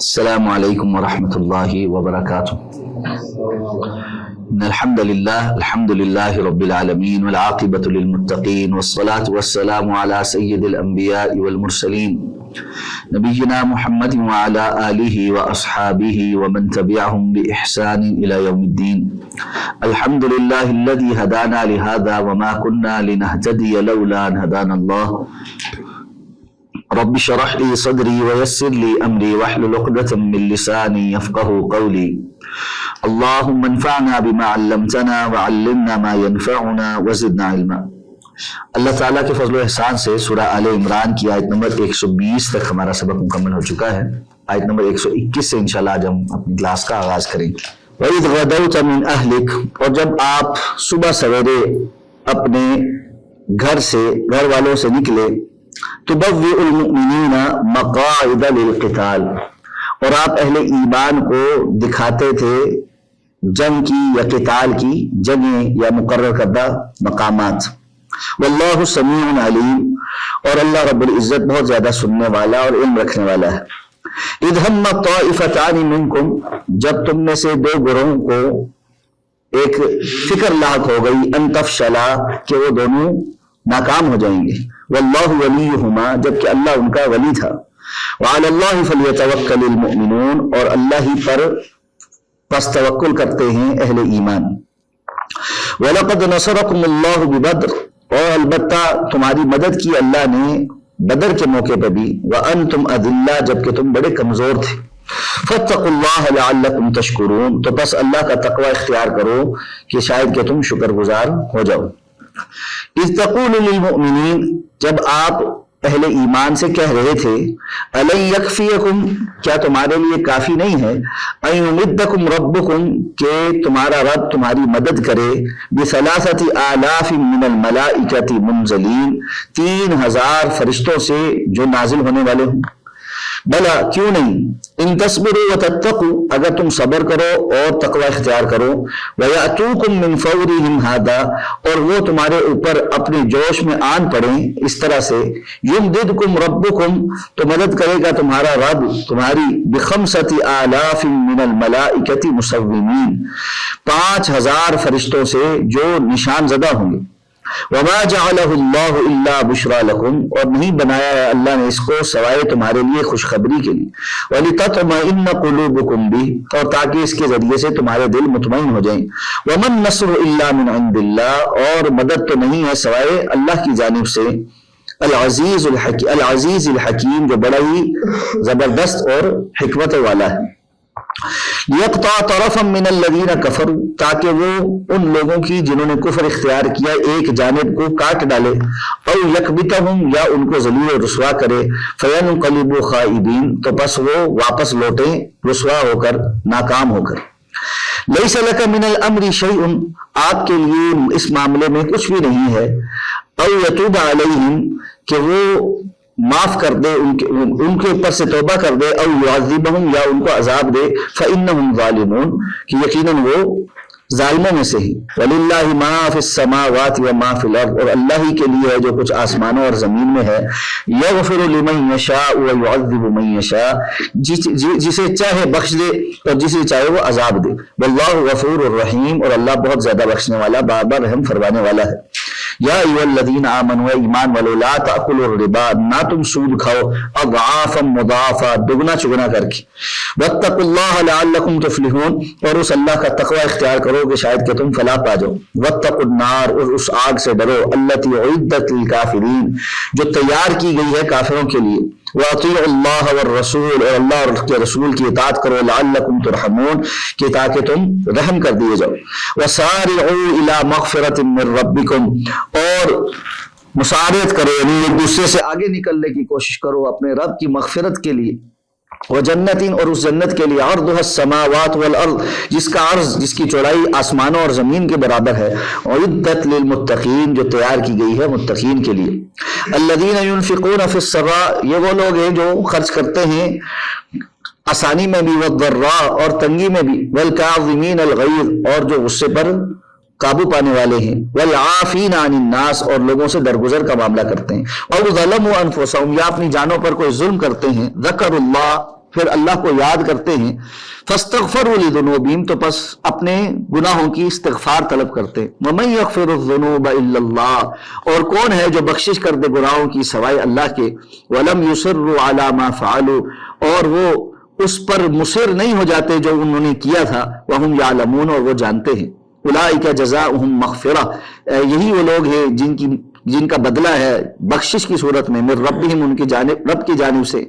السلام علیکم ورحمۃ اللہ وبرکاتہ. ان الحمد للہ رب العالمین والعاقبۃ للمتقین والصلاة والسلام علی سید الانبیاء والمرسلین نبینا محمد وعلی آلہ واصحابہ ومن تبعہم بإحسان الی یوم الدین. الحمد للہ الذی ہدانا لہذا وما كنا لنہتدی لولا ان ہدانا اللہ. رب اشرح لي صدري ويسر لي امري واحلل عقدة من لساني يفقهوا قولي. اللهم انفعنا بما علمتنا وعلمنا ما ينفعنا وزدنا علما. اللہ تعالیٰ کے فضل و احسان سے سورہ آل عمران کی آیت نمبر 120 تک ہمارا سبق مکمل ہو چکا ہے. آیت نمبر 121 سے انشاءاللہ آج ہم اپنی کلاس کا آغاز کریں گے. وَإِذْ غَدَوْتَ مِنْ أَهْلِكَ، اور جب آپ صبح سویرے اپنے گھر والوں سے نکلے، تبوئ المؤمنین مقاعد للقتال، اور آپ اہل ایمان کو دکھاتے تھے جنگ کی یا قتال کی جگہیں یا مقرر کردہ مقامات. واللہ سمیع علیم، اور اللہ رب العزت بہت زیادہ سننے والا اور علم رکھنے والا ہے. اذ ہم طائفتان منکم، جب تم میں سے دو گروہوں کو ایک فکر لاحق ہو گئی، ان تفشلا، کہ وہ دونوں ناکام ہو جائیں گے. واللہ ولیہما، جبکہ اللہ ان کا ولی تھا. وعلی اللہ فلیتوکل المؤمنون، اور اللہ ہی پر پس توکل کرتے ہیں اہل ایمان. وَلَقَدْ نَصَرَكُمُ اللَّهُ بِبَدْرٍ، اور البتہ تمہاری مدد کی اللہ نے بدر کے موقع پہ بھی. وَأَنْتُمْ أَذِلَّةٌ، جبکہ تم بڑے کمزور تھے. فَاتَّقُوا اللَّهَ لَعَلَّكُمْ تَشْكُرُونَ، تو بس اللہ کا تقوی اختیار کرو کہ شاید کہ تم شکر گزار ہو جاؤ. اذ تقول للمؤمنین، جب آپ اہل ایمان سے کہہ رہے تھے، الن یکفیکم، کیا تمہارے لیے کافی نہیں ہے، ان یمدکم ربکم، کہ تمہارا رب تمہاری مدد کرے، بثلاثۃ آلاف من الملائکۃ منزلین، 3000 فرشتوں سے جو نازل ہونے والے ہوں. بلا، کیوں نہیں، ان تصبروا وتتقوا، اگر تم صبر کرو اور تقوی اختیار کرو. ویاتوکم من فورہم ھذا، اور وہ تمہارے اوپر اپنے جوش میں آن پڑیں اس طرح سے. یمددکم ربکم، تو مدد کرے گا تمہارا رب تمہاری، بخمسۃ آلاف من الملائکۃ مسومین، 5000 فرشتوں سے جو نشان زدہ ہوں گے. وما جعلہ اللہ الا بشرا لکم، اور نہیں بنایا ہے اللہ نے اس کو سوائے تمہارے لیے خوشخبری کے لیے. ولتطمئن قلوبکم بہ، اور تاکہ اس کے ذریعے سے تمہارے دل مطمئن ہو جائیں. وما النصر الا من عند اللہ، اور مدد تو نہیں ہے سوائے اللہ کی جانب سے. العزیز الحکیم، جو بڑا ہی زبردست اور حکمت والا ہے. یقطع طرفا من الذین کفروا، تاکہ وہ ان لوگوں کی جنہوں نے کفر اختیار کیا ایک جانب کو کاٹ ڈالے. او یکبتہم، یا ان کو ذلیل و رسوا کرے. فینقلبوا خائبین، تو بس وہ واپس لوٹیں رسوا ہو کر، ناکام ہو کر. لیس لک من الامر شیء، آپ کے لیے اس معاملے میں کچھ بھی نہیں ہے. او یتوب علیہم، کہ وہ معاف کر دے ان کے اوپر سے توبہ کر دے. او یعذبہم، یا ان کو عذاب دے. فإنہم ظالمون، کہ یقیناً وہ ظالموں میں سے ہی. وَلِلَّهِ مَا فِي السَّمَاوَاتِ وَمَا فِي الْأَرْضِ، اور اللہ ہی کے لیے ہے جو کچھ آسمانوں اور زمین میں ہے. يَغْفِرُ لِمَن يَشَاءُ وَيُعَذِّبُ مَن يَشَاءُ، جسے چاہے بخش دے اور جسے چاہے وہ عذاب دے. وَاللَّهُ غَفُورٌ رَحِيمٌ، اور اللہ بہت زیادہ بخشنے والا، بار بار رحم فرمانے والا ہے. یا ایھا الذین آمنوا، ایمان والو، لا تأکلوا الربا، نہ تم سود کھاؤ، اضعافا مضاعفا، دگنا چگنا کر کے. واتقوا اللہ لعلکم تفلحون، اور اس اللہ کا تقوی اختیار کرو کہ شاید کہ تم فلاح پا جاؤ. واتقوا النار، اور اس آگ سے ڈرو، التی اعدت للکافرین، جو تیار کی گئی ہے کافروں کے لیے. واطیعوا اللہ والرسول، اور اللہ اور اس کے رسول کی اطاعت کرو، لعلکم ترحمون، کہ تاکہ تم رحم کر دیے جاؤ. وسارعوا الی مغفرۃ من ربکم، اور مسارعت کرو، یعنی ایک دوسرے سے آگے نکلنے کی کوشش کرو اپنے رب کی مغفرت کے لیے. وجنت، اور اس جنت کے لیے، عرضها السماوات والارض، جس کا عرض، جس کی چوڑائی آسمانوں اور زمین کے برابر ہے. اعدت للمتقین، جو تیار کی گئی ہے متقین کے لیے. الذین ينفقون فی السراء، یہ وہ لوگ ہیں جو خرچ کرتے ہیں آسانی میں بھی، والضراء، اور تنگی میں بھی، والکاظمین الغیظ، اور جو غصے پر قابو پانے والے ہیں. والعافین عن الناس، اور لوگوں سے درگزر کا معاملہ کرتے ہیں. اور ظلموا انفسهم، یا اپنی جانوں پر کوئی ظلم کرتے ہیں. ذکر اللہ، پھر اللہ کو یاد کرتے ہیں، فاستغفروا لذنوبہم، تو پس اپنے گناہوں کی استغفار طلب کرتے ہیں، ومن یغفر الذنوب الا اللہ، اور کون ہے جو بخشش کر دے گناہوں کی سوائے اللہ کے، ولم یصروا علی ما فعلوا، اور وہ اس پر مصر نہیں ہو جاتے جو انہوں نے کیا تھا، وہم یعلمون، اور وہ جانتے ہیں، اولئک جزاؤہم مغفرہ، یہی وہ لوگ ہیں جن کا بدلہ ہے بخشش کی صورت میں، من ربہم، ان کی جانب رب کی جانب سے،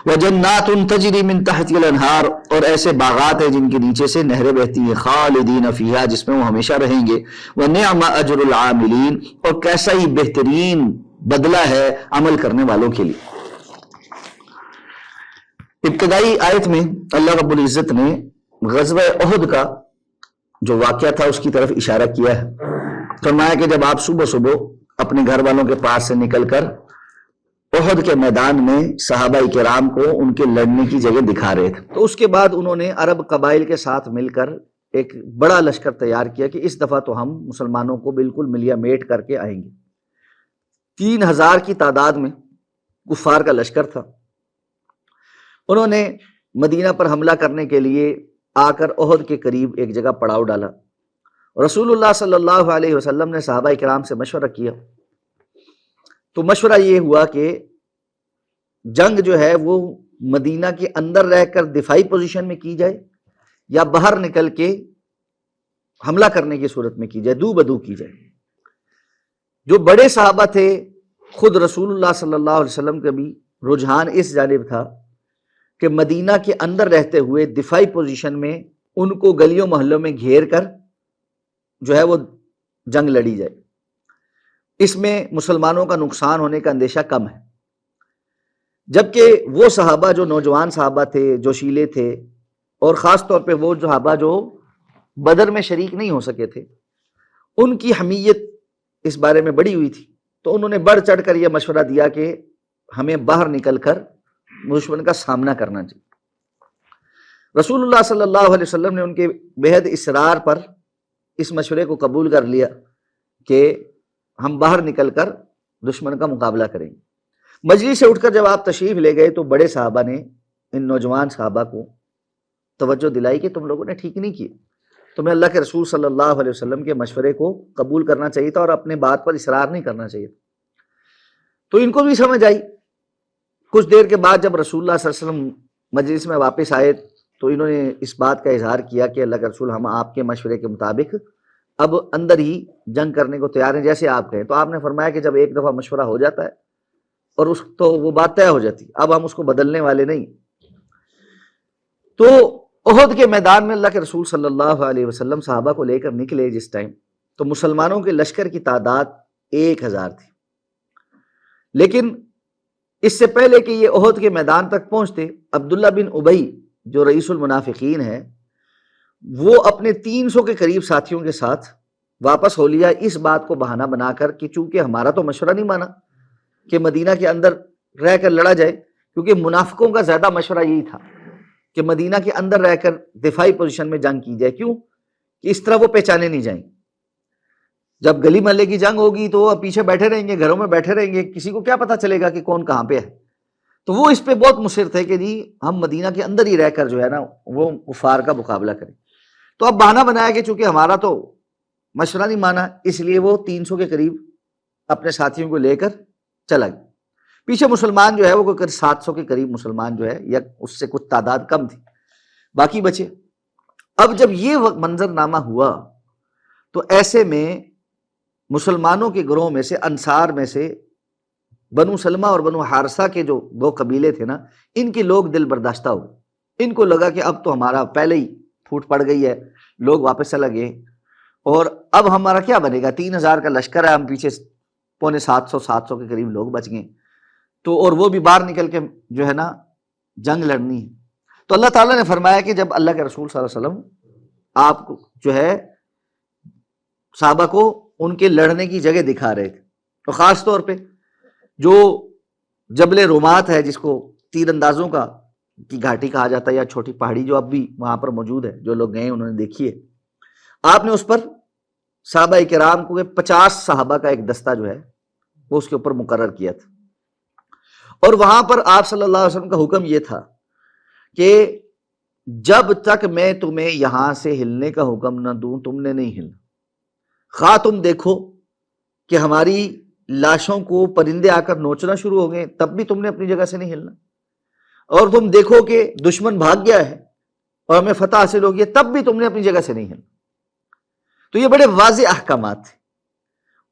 وجنات تجری من تحت الانہار، اور ایسے باغات ہیں جن کے نیچے سے نہریں بہتی ہیں، خالدین فیہا، جس میں وہ ہمیشہ رہیں گے، ونعم اجر العاملین، اور کیسا ہی بہترین بدلہ ہے عمل کرنے والوں کے لیے۔ ابتدائی آیت میں اللہ رب العزت نے غزوہ احد کا جو واقعہ تھا اس کی طرف اشارہ کیا ہے، فرمایا کہ جب آپ صبح صبح اپنے گھر والوں کے پاس سے نکل کر احد کے میدان میں صحابہ کرام کو ان کے لڑنے کی جگہ دکھا رہے تھے، تو اس کے بعد انہوں نے عرب قبائل کے ساتھ مل کر ایک بڑا لشکر تیار کیا کہ اس دفعہ تو ہم مسلمانوں کو بالکل ملیا میٹ کر کے آئیں گے۔ 3000 کی تعداد میں کفار کا لشکر تھا۔ انہوں نے مدینہ پر حملہ کرنے کے لیے آ کر احد کے قریب ایک جگہ پڑاؤ ڈالا۔ رسول اللہ صلی اللہ علیہ وسلم نے صحابہ کرام سے مشورہ کیا، تو مشورہ یہ ہوا کہ جنگ جو ہے وہ مدینہ کے اندر رہ کر دفاعی پوزیشن میں کی جائے یا باہر نکل کے حملہ کرنے کی صورت میں کی جائے، دو بدو کی جائے۔ جو بڑے صحابہ تھے، خود رسول اللہ صلی اللہ علیہ وسلم کا بھی رجحان اس جانب تھا کہ مدینہ کے اندر رہتے ہوئے دفاعی پوزیشن میں ان کو گلیوں محلوں میں گھیر کر جو ہے وہ جنگ لڑی جائے، اس میں مسلمانوں کا نقصان ہونے کا اندیشہ کم ہے۔ جبکہ وہ صحابہ جو نوجوان صحابہ تھے، جوشیلے تھے، اور خاص طور پہ وہ صحابہ جو بدر میں شریک نہیں ہو سکے تھے، ان کی حمیت اس بارے میں بڑی ہوئی تھی، تو انہوں نے بڑھ چڑھ کر یہ مشورہ دیا کہ ہمیں باہر نکل کر دشمن کا سامنا کرنا چاہیے۔ رسول اللہ صلی اللہ علیہ وسلم نے ان کے بےحد اصرار پر اس مشورے کو قبول کر لیا کہ ہم باہر نکل کر دشمن کا مقابلہ کریں گے۔ مجلس سے اٹھ کر جب آپ تشریف لے گئے تو بڑے صحابہ نے ان نوجوان صحابہ کو توجہ دلائی کہ تم لوگوں نے ٹھیک نہیں کیا، تمہیں اللہ کے رسول صلی اللہ علیہ وسلم کے مشورے کو قبول کرنا چاہیے تھا اور اپنے بات پر اصرار نہیں کرنا چاہیے۔ تو ان کو بھی سمجھ آئی۔ کچھ دیر کے بعد جب رسول اللہ صلی اللہ علیہ وسلم مجلس میں واپس آئے تو انہوں نے اس بات کا اظہار کیا کہ اللہ کے رسول، ہم آپ کے مشورے کے مطابق اب اندر ہی جنگ کرنے کو تیار ہیں جیسے آپ کہیں۔ تو آپ نے فرمایا کہ جب ایک دفعہ مشورہ ہو جاتا ہے اور اس تو وہ بات طے ہو جاتی، اب ہم اس کو بدلنے والے نہیں۔ تو احد کے میدان میں اللہ کے رسول صلی اللہ علیہ وسلم صحابہ کو لے کر نکلے جس ٹائم، تو مسلمانوں کے لشکر کی تعداد 1000 تھی، لیکن اس سے پہلے کہ یہ احد کے میدان تک پہنچتے، عبداللہ بن ابی جو رئیس المنافقین ہے، وہ اپنے 300 کے قریب ساتھیوں کے ساتھ واپس ہو لیا، اس بات کو بہانہ بنا کر کہ چونکہ ہمارا تو مشورہ نہیں مانا کہ مدینہ کے اندر رہ کر لڑا جائے، کیونکہ منافقوں کا زیادہ مشورہ یہی تھا کہ مدینہ کے اندر رہ کر دفاعی پوزیشن میں جنگ کی جائے، کیوں کہ اس طرح وہ پہچانے نہیں جائیں۔ جب گلی محلے کی جنگ ہوگی تو وہ پیچھے بیٹھے رہیں گے، گھروں میں بیٹھے رہیں گے، کسی کو کیا پتا چلے گا کہ کون کہاں پہ ہے۔ تو وہ اس پہ بہت مصر تھے کہ جی ہم مدینہ کے اندر ہی رہ کر جو ہے نا وہ کفار کا مقابلہ کریں۔ تو اب بہانہ بنایا کہ چونکہ ہمارا تو مشورہ نہیں مانا، اس لیے وہ 300 کے قریب اپنے ساتھیوں کو لے کر چلا گیا۔ پیچھے مسلمان جو ہے وہ 700 کے قریب مسلمان جو ہے یا اس سے کچھ تعداد کم تھی، باقی بچے۔ اب جب یہ منظر نامہ ہوا تو ایسے میں مسلمانوں کے گروہ میں سے، انصار میں سے، بنو سلمہ اور بنو حارثہ کے جو 2 قبیلے تھے نا، ان کے لوگ دل برداشتہ ہوئے۔ ان کو لگا کہ اب تو ہمارا پہلے ہی پھوٹ پڑ گئی ہے، لوگ واپس چلا گئے، اور اب ہمارا کیا بنے گا؟ 3000 کا لشکر ہے، ہم پیچھے 750 کے قریب لوگ بچ گئے، تو اور وہ بھی باہر نکل کے جو ہے نا جنگ لڑنی ہے۔ تو اللہ تعالیٰ نے فرمایا کہ جب اللہ کے رسول صلی اللہ علیہ وسلم آپ کو جو ہے صحابہ کو ان کے لڑنے کی جگہ دکھا رہے تھے، تو خاص طور پہ جو جبل رومات ہے، جس کو تیر اندازوں کی گھاٹی کہا جاتا ہے، یا چھوٹی پہاڑی جو اب بھی وہاں پر موجود ہے، جو لوگ گئے انہوں نے دیکھی ہے، آپ نے اس پر صحابہ کرام کو 50 صحابہ کا ایک دستہ جو ہے وہ اس کے اوپر مقرر کیا تھا، اور وہاں پر آپ صلی اللہ علیہ وسلم کا حکم یہ تھا کہ جب تک میں تمہیں یہاں سے ہلنے کا حکم نہ دوں تم نے نہیں ہلنا، خواہ تم دیکھو کہ ہماری لاشوں کو پرندے آ کر نوچنا شروع ہو گئے تب بھی تم نے اپنی جگہ سے نہیں ہلنا، اور تم دیکھو کہ دشمن بھاگ گیا ہے اور ہمیں فتح حاصل ہو گیا تب بھی تم نے اپنی جگہ سے نہیں ہلنا۔ تو یہ بڑے واضح احکامات تھے،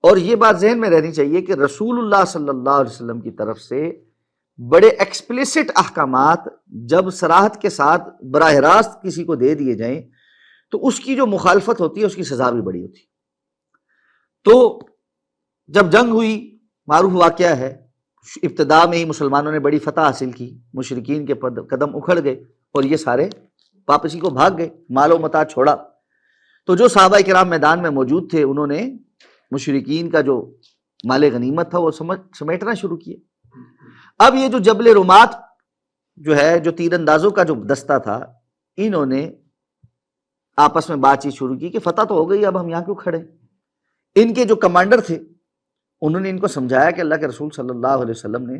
اور یہ بات ذہن میں رہنی چاہیے کہ رسول اللہ صلی اللہ علیہ وسلم کی طرف سے بڑے ایکسپلیسٹ احکامات جب صراحت کے ساتھ براہ راست کسی کو دے دیے جائیں تو اس کی جو مخالفت ہوتی ہے اس کی سزا بھی بڑی ہوتی ہے۔ تو جب جنگ ہوئی، معروف واقعہ ہے، ابتدا میں ہی مسلمانوں نے بڑی فتح حاصل کی، مشرکین کے قدم اکھڑ گئے اور یہ سارے واپسی کو بھاگ گئے، مال و متاع چھوڑا۔ تو جو صحابہ کرام میدان میں موجود تھے انہوں نے مشرکین کا جو مال غنیمت تھا وہ سمیٹنا شروع کیا۔ اب یہ جو جبل رمات جو ہے، جو تیر اندازوں کا جو دستہ تھا، انہوں نے آپس میں بات چیت شروع کی کہ فتح تو ہو گئی، اب ہم یہاں کیوں کھڑے؟ ان کے جو کمانڈر تھے انہوں نے ان کو سمجھایا کہ اللہ کے رسول صلی اللہ علیہ وسلم نے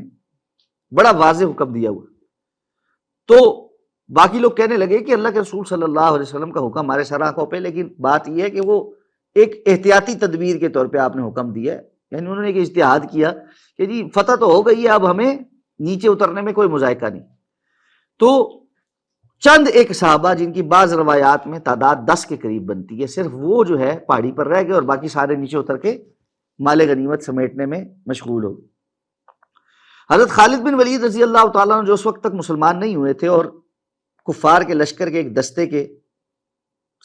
بڑا واضح حکم دیا ہوا۔ تو باقی لوگ کہنے لگے کہ اللہ کے رسول صلی اللہ علیہ وسلم کا حکم ہمارے سر آنکھوں پہ، لیکن بات یہ ہے کہ وہ ایک احتیاطی تدبیر کے طور پہ آپ نے حکم دیا ہے، یعنی انہوں نے ایک اجتہاد کیا کہ جی فتح تو ہو گئی ہے، اب ہمیں نیچے اترنے میں کوئی مذائقہ نہیں۔ تو چند ایک صحابہ جن کی بعض روایات میں تعداد 10 کے قریب بنتی ہے، صرف وہ جو ہے پہاڑی پر رہ گئے اور باقی سارے نیچے اتر کے مال غنیمت سمیٹنے میں مشغول ہو گئے۔ حضرت خالد بن ولید رضی اللہ تعالیٰ عنہ جو اس وقت تک مسلمان نہیں ہوئے تھے اور کفار کے لشکر کے ایک دستے کے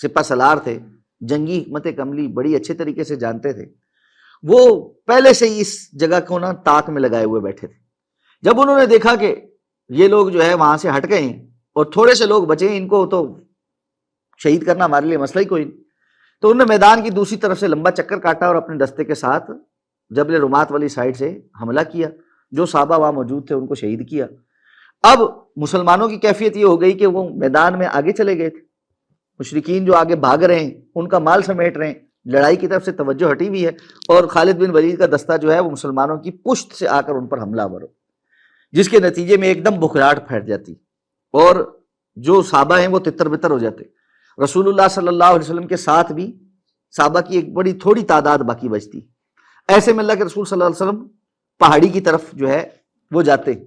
سپہ سالار تھے، جنگی حکمت عملی بڑی اچھے طریقے سے جانتے تھے، وہ پہلے سے ہی اس جگہ کو نا تاک میں لگائے ہوئے بیٹھے تھے۔ جب انہوں نے دیکھا کہ یہ لوگ جو ہے وہاں سے ہٹ گئے ہیں اور تھوڑے سے لوگ بچے ہیں، ان کو تو شہید کرنا ہمارے لیے مسئلہ ہی کوئی نہیں، تو انہوں نے میدان کی دوسری طرف سے لمبا چکر کاٹا اور اپنے دستے کے ساتھ جبل رمات والی سائڈ سے حملہ کیا، جو صحابہ وہاں موجود تھے ان کو شہید کیا۔ اب مسلمانوں کی کیفیت یہ ہو گئی کہ وہ میدان میں آگے چلے گئے تھے، مشرکین جو آگے بھاگ رہے ہیں ان کا مال سمیٹ رہے ہیں، لڑائی کی طرف سے توجہ ہٹی ہوئی ہے، اور خالد بن ولید کا دستہ جو ہے وہ مسلمانوں کی پشت سے آ کر ان پر حملہ آور ہو، جس کے نتیجے میں ایک دم بکھراہٹ پھیل جاتی اور جو صحابہ ہیں وہ تتر بتر ہو جاتے۔ رسول اللہ صلی اللہ علیہ وسلم کے ساتھ بھی صحابہ کی ایک بڑی تھوڑی تعداد باقی بچتی۔ ایسے میں اللہ کے رسول صلی اللہ علیہ وسلم پہاڑی کی طرف جو ہے وہ جاتے ہیں،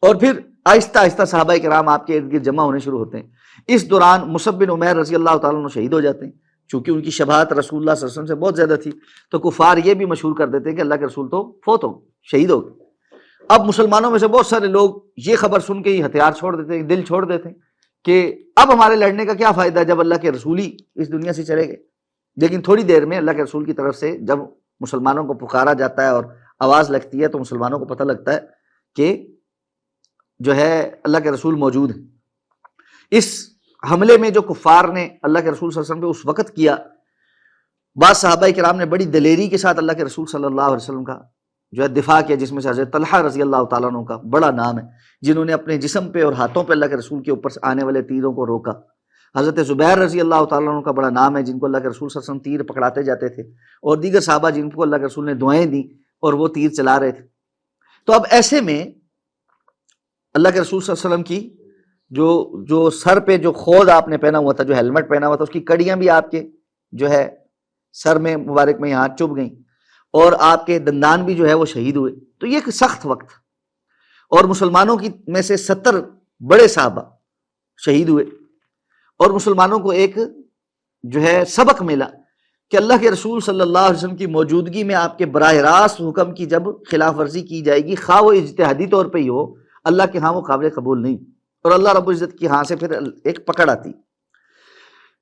اور پھر آہستہ آہستہ صحابہ کرام آپ کے ارد گرد جمع ہونے شروع ہوتے ہیں۔ اس دوران مصعب بن عمیر رضی اللہ تعالیٰ عنہ شہید ہو جاتے ہیں، چونکہ ان کی شباہت رسول اللہ صلی اللہ علیہ وسلم سے بہت زیادہ تھی، تو کفار یہ بھی مشہور کر دیتے ہیں کہ اللہ کے رسول تو فوت ہو گئے، شہید ہو گئے۔ اب مسلمانوں میں سے بہت سارے لوگ یہ خبر سن کے ہی ہتھیار چھوڑ دیتے ہیں، دل چھوڑ دیتے ہیں کہ اب ہمارے لڑنے کا کیا فائدہ جب اللہ کے رسول ہی اس دنیا سے چلے گئے۔ لیکن تھوڑی دیر میں اللہ کے رسول کی طرف سے جب مسلمانوں کو پکارا جاتا ہے اور آواز لگتی ہے تو مسلمانوں کو پتہ لگتا ہے کہ جو ہے اللہ کے رسول موجود ہیں۔ اس حملے میں جو کفار نے اللہ کے رسول صلی اللہ علیہ وسلم پہ اس وقت کیا، بعض صحابہ کرام نے بڑی دلیری کے ساتھ اللہ کے رسول صلی اللہ علیہ وسلم کا جو ہے دفاع کیا، جس میں سے حضرت طلحہ رضی اللہ تعالیٰ عنہ کا بڑا نام ہے، جنہوں نے اپنے جسم پہ اور ہاتھوں پہ اللہ کے رسول کے اوپر سے آنے والے تیروں کو روکا۔ حضرت زبیر رضی اللہ تعالیٰ عنہ کا بڑا نام ہے، جن کو اللہ کے رسول صلی اللہ علیہ وسلم تیر پکڑاتے جاتے تھے، اور دیگر صحابہ جن کو اللہ کے رسول نے دعائیں دیں اور وہ تیر چلا رہے تھے۔ تو اب ایسے میں اللہ کے رسول صلی اللہ علیہ وسلم کی جو سر پہ جو خود آپ نے پہنا ہوا تھا، جو ہیلمٹ پہنا ہوا تھا، اس کی کڑیاں بھی آپ کے جو ہے سر میں مبارک میں یہاں چبھ گئیں، اور آپ کے دندان بھی جو ہے وہ شہید ہوئے۔ تو یہ ایک سخت وقت، اور مسلمانوں کی میں سے 70 بڑے صحابہ شہید ہوئے، اور مسلمانوں کو ایک جو ہے سبق ملا کہ اللہ کے رسول صلی اللہ علیہ وسلم کی موجودگی میں آپ کے براہ راست حکم کی جب خلاف ورزی کی جائے گی، خواہ وہ اجتہادی طور پہ ہی ہو، اللہ کے ہاں وہ قابل قبول نہیں، اور اللہ رب العزت کی ہاں سے پھر ایک پکڑ آتی۔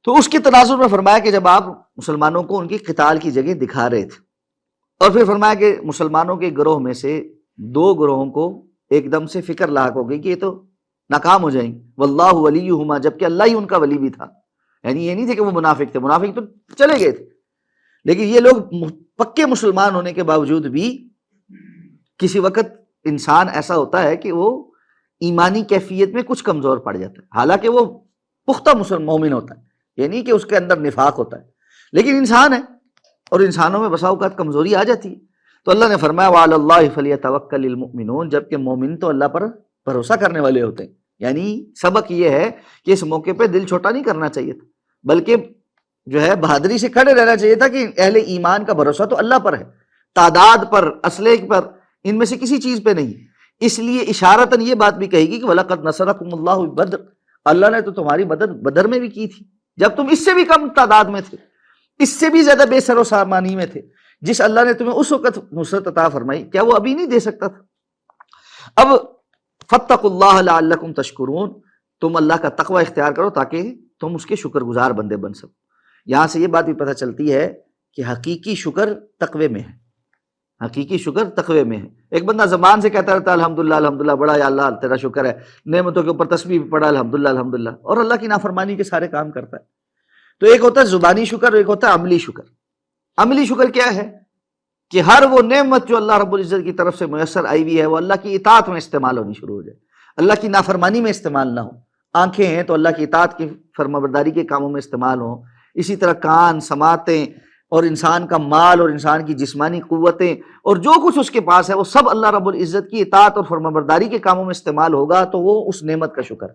تو اس کے تناظر میں فرمایا کہ جب آپ مسلمانوں کو ان کی قتال کی جگہ دکھا رہے تھے، اور پھر فرمایا کہ مسلمانوں کے گروہ میں سے 2 گروہوں کو ایک دم سے فکر لاحق ہو گئی کہ یہ تو ناکام ہو جائیں گے، واللہ ولیہما، جبکہ اللہ ہی ان کا ولی بھی تھا۔ یعنی یہ نہیں تھے کہ وہ منافق تھے، منافق تو چلے گئے تھے، لیکن یہ لوگ پکے مسلمان ہونے کے باوجود بھی کسی وقت انسان ایسا ہوتا ہے کہ وہ ایمانی کیفیت میں کچھ کمزور پڑ جاتا ہے، حالانکہ وہ پختہ مومن ہوتا ہے، یعنی کہ اس کے اندر نفاق ہوتا ہے، لیکن انسان ہے اور انسانوں میں بسا اوقات کمزوری آ جاتی ہے۔ تو اللہ نے فرمایا وعلی اللہ فلیتوکل المؤمنون، جبکہ مومن تو اللہ پر بھروسہ کرنے والے ہوتے ہیں، یعنی سبق یہ ہے کہ اس موقع پہ دل چھوٹا نہیں کرنا چاہیے تھا، بلکہ جو ہے بہادری سے کھڑے رہنا چاہیے تھا کہ اہل ایمان کا بھروسہ تو اللہ پر ہے، تعداد پر، اسلحے پر، ان میں سے کسی چیز پہ نہیں۔ اس لیے اشارتاً یہ بات بھی کہے گی کہ وَلَقَدْ نَصَرَكُمُ اللَّهُ بِبَدْرٍ، اللہ نے تو تمہاری مدد بدر میں بھی کی تھی، جب تم اس سے بھی کم تعداد میں تھے، اس سے بھی زیادہ بے سر و سامانی میں تھے۔ جس اللہ نے تمہیں اس وقت نصرت عطا فرمائی، کیا وہ ابھی نہیں دے سکتا تھا؟ اب فَاتَّقُوا اللَّهَ لَعَلَّكُمْ تَشْكُرُونَ، تم اللہ کا تقوی اختیار کرو تاکہ تم اس کے شکر گزار بندے بن سکو۔ یہاں سے یہ بات بھی پتہ چلتی ہے کہ حقیقی شکر تقوی میں ہے، حقیقی شکر تقوی میں ہے۔ ایک بندہ زبان سے کہتا رہتا ہے الحمدللہ الحمدللہ، بڑا یا اللہ تیرا شکر ہے، نعمتوں کے اوپر تسبیح بھی پڑھا الحمدللہ الحمدللہ، اور اللہ کی نافرمانی کے سارے کام کرتا ہے۔ تو ایک ہوتا ہے زبانی شکر اور ایک ہوتا ہے عملی شکر۔ عملی شکر کیا ہے؟ کہ ہر وہ نعمت جو اللہ رب العزت کی طرف سے میسر آئی ہوئی ہے وہ اللہ کی اطاعت میں استعمال ہونی شروع ہو جائے، اللہ کی نافرمانی میں استعمال نہ ہو۔ آنکھیں ہیں تو اللہ کی اطاعت کی فرمانبرداری کے کاموں میں استعمال ہوں، اسی طرح کان، سماعتیں، اور انسان کا مال اور انسان کی جسمانی قوتیں اور جو کچھ اس کے پاس ہے وہ سب اللہ رب العزت کی اطاعت اور فرمانبرداری کے کاموں میں استعمال ہوگا تو وہ اس نعمت کا شکر ہے۔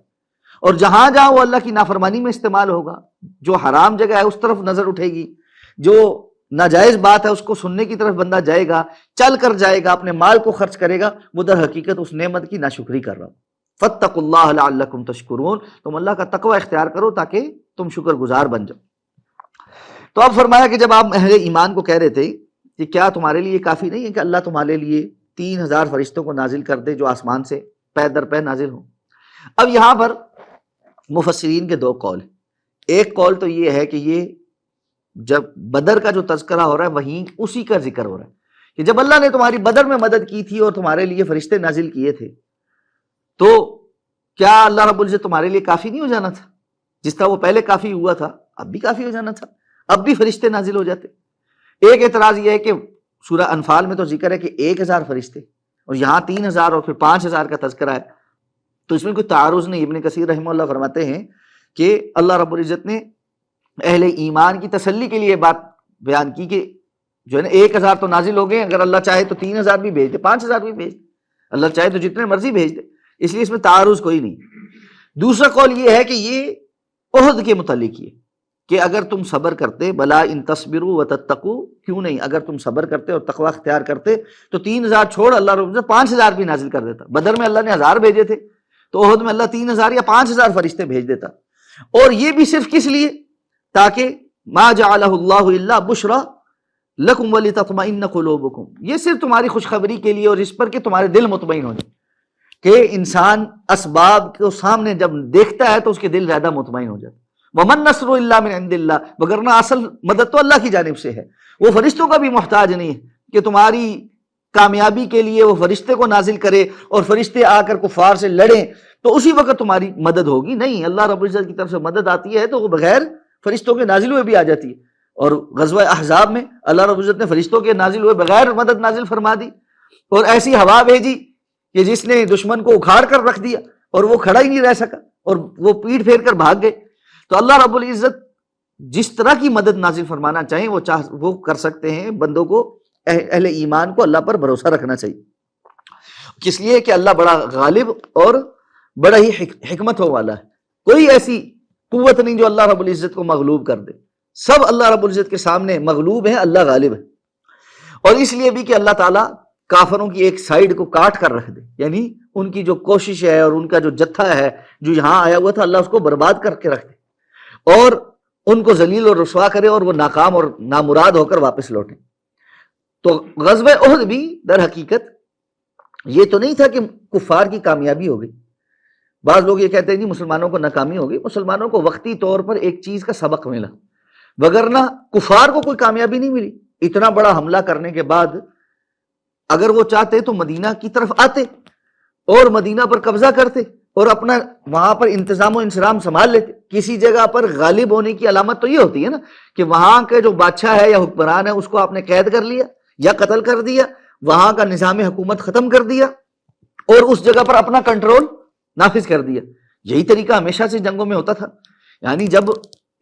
اور جہاں جہاں وہ اللہ کی نافرمانی میں استعمال ہوگا، جو حرام جگہ ہے اس طرف نظر اٹھے گی، جو ناجائز بات ہے اس کو سننے کی طرف بندہ جائے گا، چل کر جائے گا، اپنے مال کو خرچ کرے گا، وہ در حقیقت اس نعمت کی ناشکری کر رہا ہو۔ فَاتَّقُوا اللَّهَ لَعَلَّكُمْ تَشْكُرُونَ، تم اللہ کا تقوی اختیار کرو تاکہ تم شکر گزار بن جاؤ۔ تو اب فرمایا کہ جب آپ اہل ایمان کو کہہ رہے تھے کہ کیا تمہارے لیے کافی نہیں ہے کہ اللہ تمہارے لیے 3000 فرشتوں کو نازل کر دے جو آسمان سے پے در پے نازل ہوں۔ اب یہاں پر مفسرین کے دو قول ہیں۔ ایک قول تو یہ ہے کہ یہ جب بدر کا جو تذکرہ ہو رہا ہے وہیں اسی کا ذکر ہو رہا ہے کہ جب اللہ نے تمہاری بدر میں مدد کی تھی اور تمہارے لیے فرشتے نازل کیے تھے تو کیا اللہ رب العزت تمہارے لیے کافی نہیں ہو جانا تھا؟ جس طرح وہ پہلے کافی ہوا تھا اب بھی کافی ہو جانا تھا، اب بھی فرشتے نازل ہو جاتے۔ ایک اعتراض یہ ہے کہ سورہ انفال میں تو ذکر ہے کہ 1000 فرشتے اور یہاں 3000 اور پھر 5000 کا تذکرہ ہے، تو اس میں کوئی تعارض نہیں۔ ابن کثیر رحمہ اللہ فرماتے ہیں کہ اللہ رب العزت نے اہل ایمان کی تسلی کے لیے بات بیان کی کہ جو ہے نا 1000 تو نازل ہو گئے، اگر اللہ چاہے تو 3000 بھی بھیج دے، 5000 بھی بھیج دے، اللہ چاہے تو جتنے مرضی بھیج دے، اس لیے اس میں تعارض کوئی نہیں۔ دوسرا قول یہ ہے کہ یہ احد کے متعلق یہ کہ اگر تم صبر کرتے، بلا ان تصبروا وتتقوا، کیوں نہیں اگر تم صبر کرتے اور تقوی اختیار کرتے تو 3000 چھوڑ اللہ رب العزت 5000 بھی نازل کر دیتا۔ بدر میں اللہ نے 1000 بھیجے تھے تو احد میں اللہ 3000 یا 5000 فرشتے بھیج دیتا، اور یہ بھی صرف کس لیے؟ تاکہ ما جعلہ اللہ الا بشرا لکم ولتطمئن قلوبکم، یہ صرف تمہاری خوشخبری کے لیے اور اس پر کہ تمہارے دل مطمئن ہو جائے، کہ انسان اسباب کو سامنے جب دیکھتا ہے تو اس کے دل زیادہ مطمئن ہو جاتا ہے۔ وَمَن نَّصْرُ إِلَّا مِنْ عِندِ اللَّهِ، وگرنہ اصل مدد تو اللہ کی جانب سے ہے، وہ فرشتوں کا بھی محتاج نہیں ہے کہ تمہاری کامیابی کے لیے وہ فرشتے کو نازل کرے اور فرشتے آ کر کفار سے لڑیں تو اسی وقت تمہاری مدد ہوگی، نہیں، اللہ رب العزت کی طرف سے مدد آتی ہے تو وہ بغیر فرشتوں کے نازل ہوئے بھی آ جاتی ہے۔ اور غزوہ احزاب میں اللہ رب العزت نے فرشتوں کے نازل ہوئے بغیر مدد نازل فرما دی، اور ایسی ہوا بھیجی کہ جس نے دشمن کو اکھاڑ کر رکھ دیا اور وہ کھڑا ہی نہیں رہ سکا اور وہ پیٹ پھیر کر بھاگ گئے۔ تو اللہ رب العزت جس طرح کی مدد نازل فرمانا چاہیں وہ کر سکتے ہیں۔ بندوں کو، اہل ایمان کو اللہ پر بھروسہ رکھنا چاہیے، اس لیے کہ اللہ بڑا غالب اور بڑا ہی حکمت والا ہے، کوئی ایسی قوت نہیں جو اللہ رب العزت کو مغلوب کر دے، سب اللہ رب العزت کے سامنے مغلوب ہیں، اللہ غالب ہے۔ اور اس لیے بھی کہ اللہ تعالیٰ کافروں کی ایک سائیڈ کو کاٹ کر رکھ دے، یعنی ان کی جو کوشش ہے اور ان کا جو جتھا ہے جو یہاں آیا ہوا تھا اللہ اس کو برباد کر کے رکھ دے اور ان کو ذلیل اور رسوا کرے اور وہ ناکام اور نامراد ہو کر واپس لوٹیں۔ تو غزوہ احد بھی در حقیقت یہ تو نہیں تھا کہ کفار کی کامیابی ہو گئی۔ بعض لوگ یہ کہتے ہیں جی مسلمانوں کو ناکامی ہو گئی، مسلمانوں کو وقتی طور پر ایک چیز کا سبق ملا، وگرنہ کفار کو کوئی کامیابی نہیں ملی۔ اتنا بڑا حملہ کرنے کے بعد اگر وہ چاہتے تو مدینہ کی طرف آتے اور مدینہ پر قبضہ کرتے اور اپنا وہاں پر انتظام و انصرام سنبھال لیتے۔ کسی جگہ پر غالب ہونے کی علامت تو یہ ہوتی ہے نا کہ وہاں کے جو بادشاہ ہے یا حکمران ہے اس کو آپ نے قید کر لیا یا قتل کر دیا، وہاں کا نظام حکومت ختم کر دیا اور اس جگہ پر اپنا کنٹرول نافذ کر دیا۔ یہی طریقہ ہمیشہ سے جنگوں میں ہوتا تھا، یعنی جب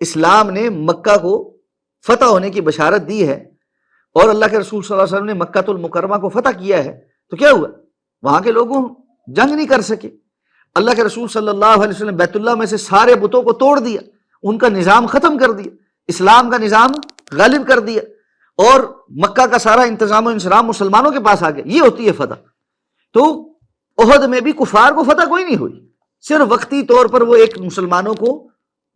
اسلام نے مکہ کو فتح ہونے کی بشارت دی ہے اور اللہ کے رسول صلی اللہ علیہ وسلم نے مکہ المکرمہ کو فتح کیا ہے تو کیا ہوا؟ وہاں کے لوگوں جنگ نہیں کر سکے، اللہ کے رسول صلی اللہ علیہ وسلم بیت اللہ میں سے سارے بتوں کو توڑ دیا، ان کا نظام ختم کر دیا، اسلام کا نظام غالب کر دیا، اور مکہ کا سارا انتظام و انصرام مسلمانوں کے پاس آ گیا۔ یہ ہوتی ہے فتح۔ تو احد میں بھی کفار کو فتح کوئی نہیں ہوئی، صرف وقتی طور پر وہ ایک مسلمانوں کو